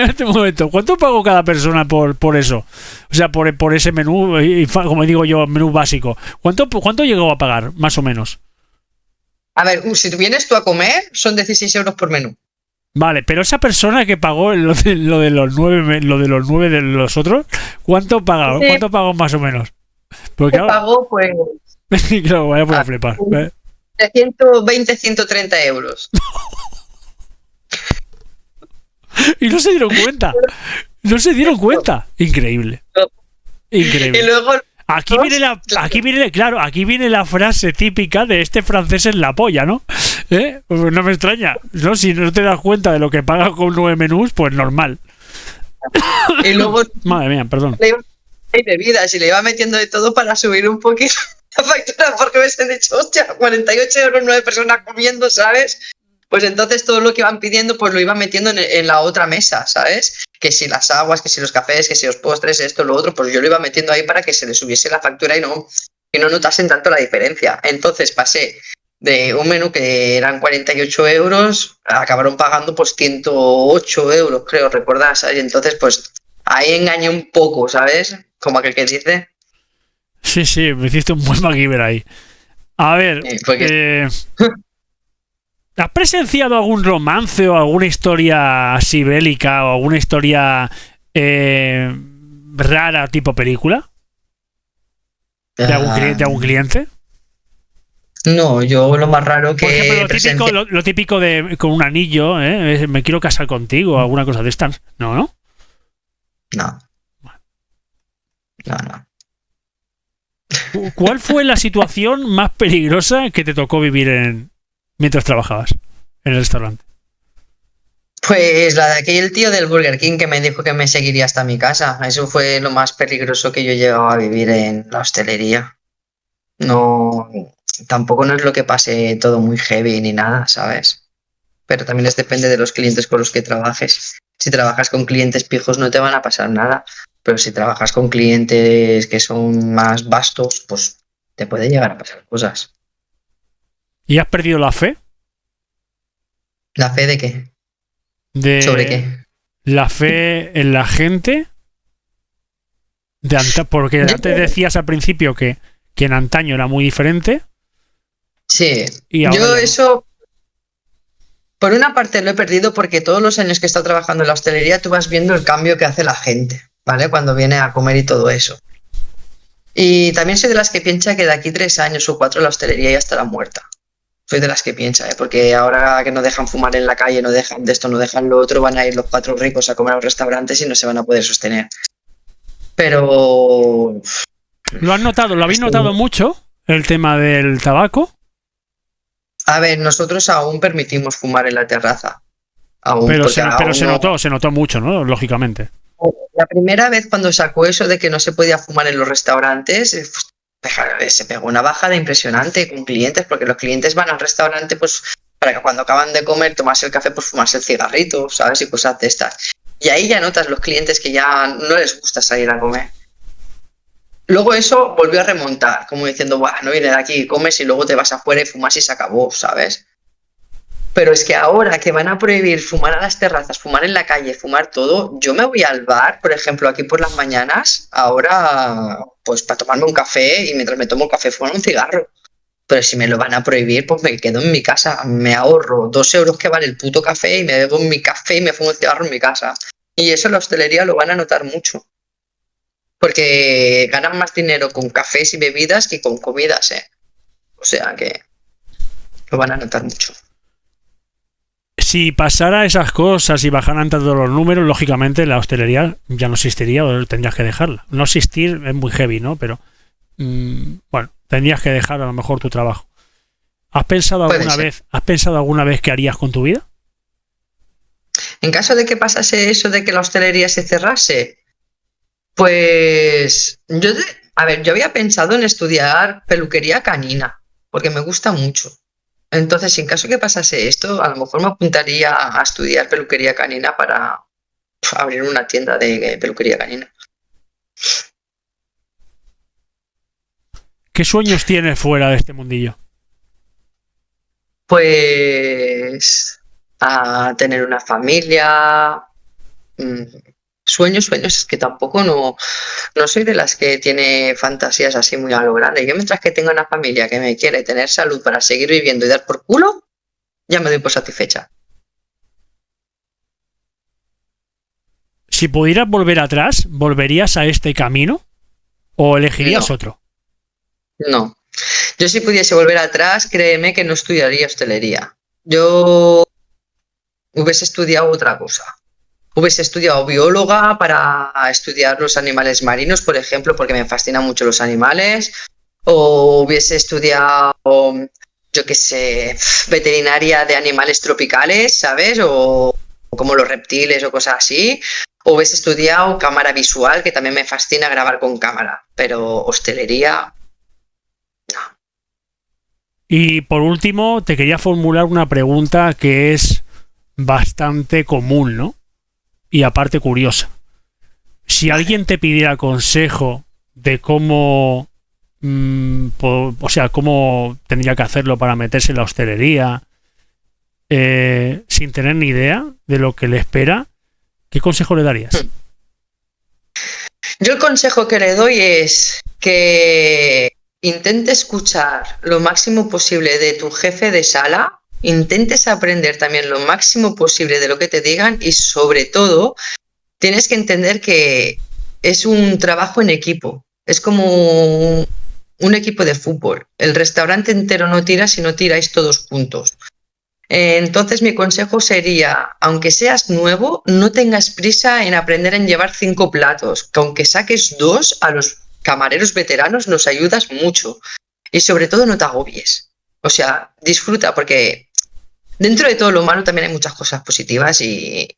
este momento, ¿cuánto pagó cada persona por eso? O sea, por ese menú, como digo yo, menú básico. ¿Cuánto llegó a pagar, más o menos? A ver, si vienes tú a comer, son 16 euros por menú. Vale, pero esa persona que pagó lo de los 9 de los otros, ¿cuánto pagó? Sí. ¿Cuánto pagó más o menos? Porque claro, Pagó pues claro, vaya por a flipar. de 120, 130 euros. Y no se dieron cuenta. No se dieron cuenta. Increíble. Increíble. Y luego Aquí viene la frase típica de este francés en la polla, ¿no? Pues no me extraña, ¿no? Si no te das cuenta de lo que pagas con 9 menús, pues normal. Y luego Madre mía, perdón. hay bebidas y le iba metiendo de todo para subir un poquito la factura porque me he dicho, hostia, 48 euros 9 personas comiendo, ¿sabes? Pues entonces todo lo que iban pidiendo, pues lo iban metiendo en la otra mesa, ¿sabes? Que si las aguas, que si los cafés, que si los postres, esto, lo otro, pues yo lo iba metiendo ahí para que se les subiese la factura y no notasen tanto la diferencia. Entonces pasé de un menú que eran 48 euros, acabaron pagando pues 108 euros, creo, recordar, ¿sabes? Y entonces pues ahí engañé un poco, ¿sabes? Como aquel que dice. Sí, me hiciste un buen MacGyver ahí. A ver, Porque ¿has presenciado algún romance o alguna historia así bélica o alguna historia rara tipo película? ¿De algún cliente? No, yo lo más raro Por ejemplo, que presencié. lo típico de con un anillo, me quiero casar contigo, alguna cosa de estas. No, ¿no? No, no. ¿Cuál fue la situación más peligrosa que te tocó vivir mientras trabajabas en el restaurante? Pues la de aquel tío del Burger King que me dijo que me seguiría hasta mi casa. Eso fue lo más peligroso que yo he llegado a vivir en la hostelería. No, tampoco no es lo que pase todo muy heavy ni nada, ¿sabes? Pero también depende de los clientes con los que trabajes. Si trabajas con clientes pijos no te van a pasar nada, pero si trabajas con clientes que son más vastos, pues te puede llegar a pasar cosas. ¿Y has perdido la fe? ¿La fe de qué? ¿Sobre De qué? la fe en la gente. Porque antes decías al principio que en antaño era muy diferente. Sí, Y ahora yo ya no. eso, por una parte lo he perdido porque todos los años que he estado trabajando en la hostelería tú vas viendo el cambio que hace la gente, ¿vale? Cuando viene a comer y todo eso. Y también soy de las que piensa que de aquí 3 años o 4 la hostelería ya estará muerta. Soy de las que piensa, ¿eh? Porque ahora que no dejan fumar en la calle, no dejan de esto, no dejan lo otro, van a ir los 4 ricos a comer a los restaurantes y no se van a poder sostener. Pero... ¿Lo has notado? ¿Lo habéis notado mucho? El tema del tabaco. A ver, nosotros aún permitimos fumar en la terraza. Aún, Pero porque aún se notó mucho, ¿no? Lógicamente. La primera vez cuando sacó eso de que no se podía fumar en los restaurantes, se pegó una bajada impresionante con clientes, porque los clientes van al restaurante pues para que cuando acaban de comer, tomarse el café, pues fumarse el cigarrito, ¿sabes? Y cosas de estas. Y ahí ya notas los clientes que ya no les gusta salir a comer. Luego eso volvió a remontar, como diciendo, Buah, no vienes de aquí, comes y luego te vas afuera y fumas y se acabó, ¿sabes? Pero es que ahora que van a prohibir fumar a las terrazas, fumar en la calle, fumar todo, yo me voy al bar, por ejemplo, aquí por las mañanas, ahora, pues para tomarme un café y mientras me tomo el café fumar un cigarro. Pero si me lo van a prohibir, pues me quedo en mi casa, me ahorro 2 euros que vale el puto café y me bebo mi café y me fumo el cigarro en mi casa. Y eso en la hostelería lo van a notar mucho, porque ganan más dinero con cafés y bebidas que con comidas, ¿eh? O sea que lo van a notar mucho. Si pasara esas cosas y bajaran tanto los números, lógicamente la hostelería ya no existiría o tendrías que dejarla. No existir es muy heavy, ¿no? Pero bueno, tendrías que dejar a lo mejor tu trabajo. ¿Has pensado alguna vez qué harías con tu vida? En caso de que pasase eso de que la hostelería se cerrase, pues yo había pensado en estudiar peluquería canina, porque me gusta mucho. Entonces, en caso que pasase esto, a lo mejor me apuntaría a estudiar peluquería canina para abrir una tienda de peluquería canina. ¿Qué sueños tienes fuera de este mundillo? Pues a tener una familia. Sueños, es que tampoco no soy de las que tiene fantasías así muy a lo grande. Yo mientras que tenga una familia que me quiere tener salud para seguir viviendo y dar por culo, ya me doy por satisfecha. Si pudieras volver atrás, ¿volverías a este camino? ¿O elegirías otro? No. Yo si pudiese volver atrás, créeme que no estudiaría hostelería. Yo hubiese estudiado otra cosa. Hubiese estudiado bióloga para estudiar los animales marinos, por ejemplo, porque me fascinan mucho los animales. O hubiese estudiado, yo qué sé, veterinaria de animales tropicales, ¿sabes? O como los reptiles o cosas así. O hubiese estudiado cámara visual, que también me fascina grabar con cámara. Pero hostelería, no. Y por último, te quería formular una pregunta que es bastante común, ¿no? Y aparte curiosa. Si alguien te pidiera consejo de cómo, o sea, cómo tendría que hacerlo para meterse en la hostelería, sin tener ni idea de lo que le espera, ¿qué consejo le darías? Yo el consejo que le doy es que intente escuchar lo máximo posible de tu jefe de sala, intentes aprender también lo máximo posible de lo que te digan y sobre todo tienes que entender que es un trabajo en equipo, es como un equipo de fútbol. El restaurante entero no tira si no tiráis todos juntos. Entonces mi consejo sería, aunque seas nuevo, no tengas prisa en aprender en llevar 5 platos, que aunque saques 2, a los camareros veteranos nos ayudas mucho. Y sobre todo no te agobies. O sea, disfruta porque dentro de todo lo malo también hay muchas cosas positivas y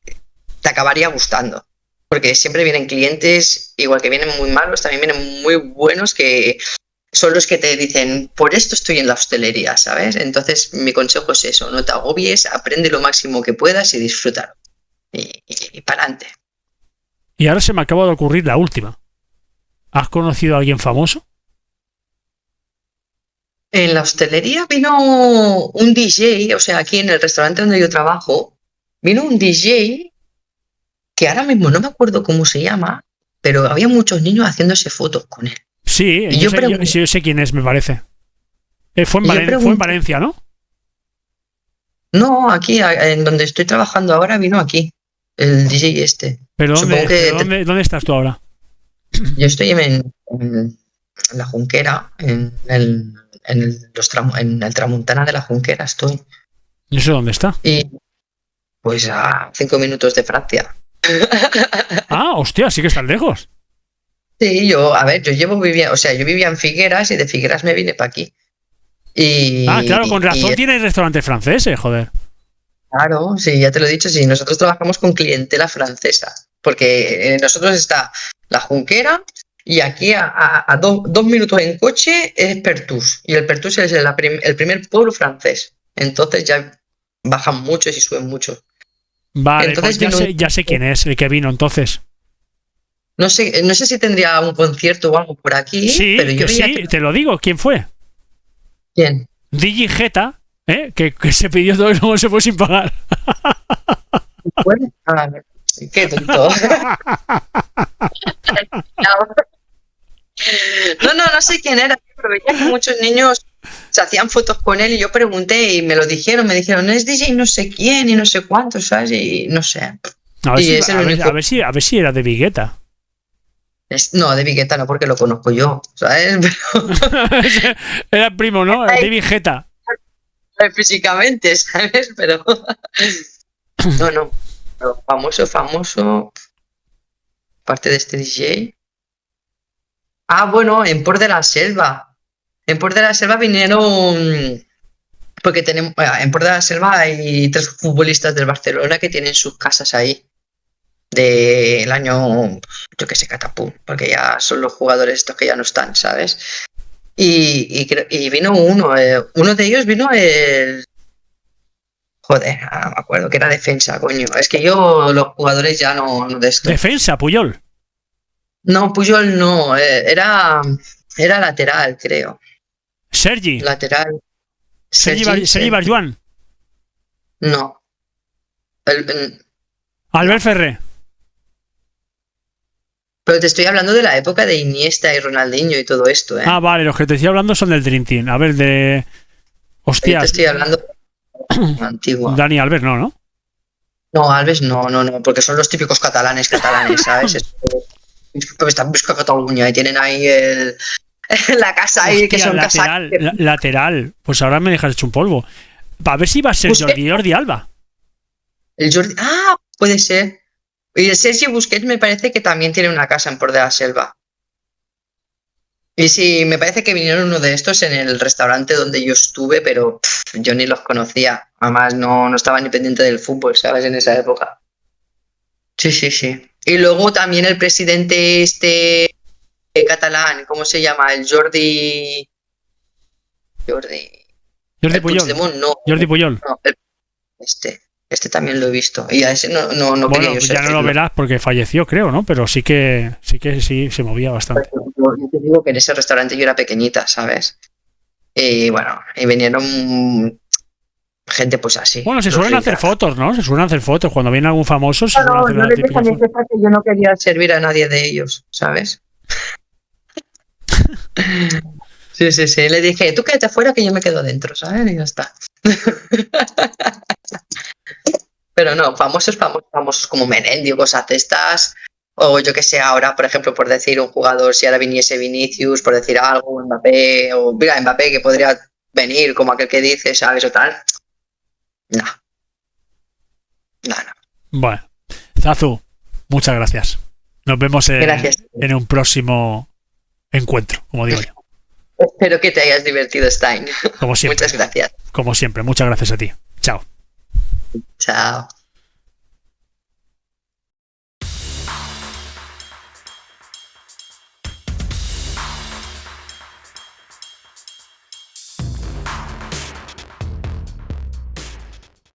te acabaría gustando. Porque siempre vienen clientes, igual que vienen muy malos, también vienen muy buenos que son los que te dicen, por esto estoy en la hostelería, ¿sabes? Entonces mi consejo es eso, no te agobies, aprende lo máximo que puedas y disfrútalo. Y para adelante. Y ahora se me acaba de ocurrir la última. ¿Has conocido a alguien famoso? En la hostelería vino un DJ, o sea, aquí en el restaurante donde yo trabajo, vino un DJ que ahora mismo no me acuerdo cómo se llama, pero había muchos niños haciéndose fotos con él. Sí, Y yo sé quién es, me parece. Fue en Valencia, ¿no? No, aquí, en donde estoy trabajando ahora, vino aquí, el DJ este. ¿Pero Supongo que dónde estás tú ahora? yo estoy en la Junquera, en el Tramuntana de la Junquera estoy. No sé dónde está. Y pues a 5 minutos de Francia. Ah, hostia, sí que están lejos. Sí, a ver, yo vivía en Figueras y de Figueras me vine para aquí. Ah, claro, con razón Y tienes restaurantes franceses, joder. claro, sí, ya te lo he dicho, sí, nosotros trabajamos con clientela francesa, porque nosotros está la Junquera y aquí a 2 minutos en coche es Pertús, y el Pertús es el primer pueblo francés, entonces ya bajan muchos y suben mucho. Vale, pues Entonces vino, ya sé quién es el que vino entonces. no sé si tendría un concierto o algo por aquí, pero Sí, yo que veía sí, te lo digo. ¿Quién fue? ¿Quién? DJ Jeta, que se pidió todo y luego se fue sin pagar. Bueno, qué tonto. No sé quién era, pero veía que muchos niños se hacían fotos con él y yo pregunté y me dijeron, es DJ no sé quién y no sé cuánto, ¿sabes? Y no sé. Y es el único. A ver si era de Vigueta. No, de Vigueta no, porque lo conozco yo, ¿sabes? Era el primo, ¿no? De Vigueta. Físicamente, ¿sabes? Pero no. Pero famoso, parte de este DJ. Ah, bueno, en Port de la Selva. En Port de la Selva vinieron, porque en Port de la Selva hay 3 futbolistas del Barcelona que tienen sus casas ahí, del año, yo qué sé, catapum, porque ya son los jugadores estos que ya no están, ¿sabes? Y vino uno de ellos vino joder, no me acuerdo, que era defensa, coño. Es que yo los jugadores ya no de esto. Defensa, Puyol. No, Puyol no, era lateral, creo. Sergi. Lateral. Sergi Barjuan. No. Albert Ferrer. Pero te estoy hablando de la época de Iniesta y Ronaldinho y todo esto, ¿eh? Ah, vale, los que te estoy hablando son del Dream Team. A ver, de. Yo Hostias. te estoy hablando de antiguo. Dani Alves, no. No, Alves no, porque son los típicos catalanes, ¿sabes? Están buscando Cataluña y tienen ahí la casa ahí. Hostia, Que son lateral. Pues ahora me dejas hecho un polvo. A ver si va a ser Jordi Alba. El Jordi. Ah, puede ser. Y el Sergio Busquets me parece que también tiene una casa en Port de la Selva. Y sí, me parece que vinieron uno de estos en el restaurante donde yo estuve, pero yo ni los conocía. Además, no estaba ni pendiente del fútbol, ¿sabes? En esa época. Sí. Y luego también el presidente catalán, ¿cómo se llama? El Jordi. Jordi Puyol. Puigdemont no. Jordi Puyol. No, este también lo he visto. Y a ese no Bueno, quería yo ya no lo seguirlo. verás porque falleció, creo, ¿no? Pero sí se movía bastante. Yo te digo que en ese restaurante yo era pequeñita, ¿sabes? Y bueno, y vinieron gente pues así. Bueno, se los suelen hacer ricas. fotos, ¿no? Se suelen hacer fotos. Cuando viene algún famoso, se suelen hacer No la les dije típica a mi foto. jefa que yo no quería servir a nadie de ellos, ¿sabes? Sí, sí, sí. Le dije, tú quédate afuera que yo me quedo dentro, ¿sabes? Y ya está. Pero no, famosos como Melendi o cosas de estas. O yo que sé, ahora, por ejemplo, por decir un jugador, si ahora viniese Vinicius, por decir algo, Mbappé, o mira, Mbappé que podría venir como aquel que dice, ¿sabes? O tal. No. No. Bueno, Zazu, muchas gracias. Nos vemos Gracias. en un próximo encuentro, como digo yo. Espero que te hayas divertido, Stein. Como siempre. Muchas gracias. Como siempre, muchas gracias a ti. Chao. Chao.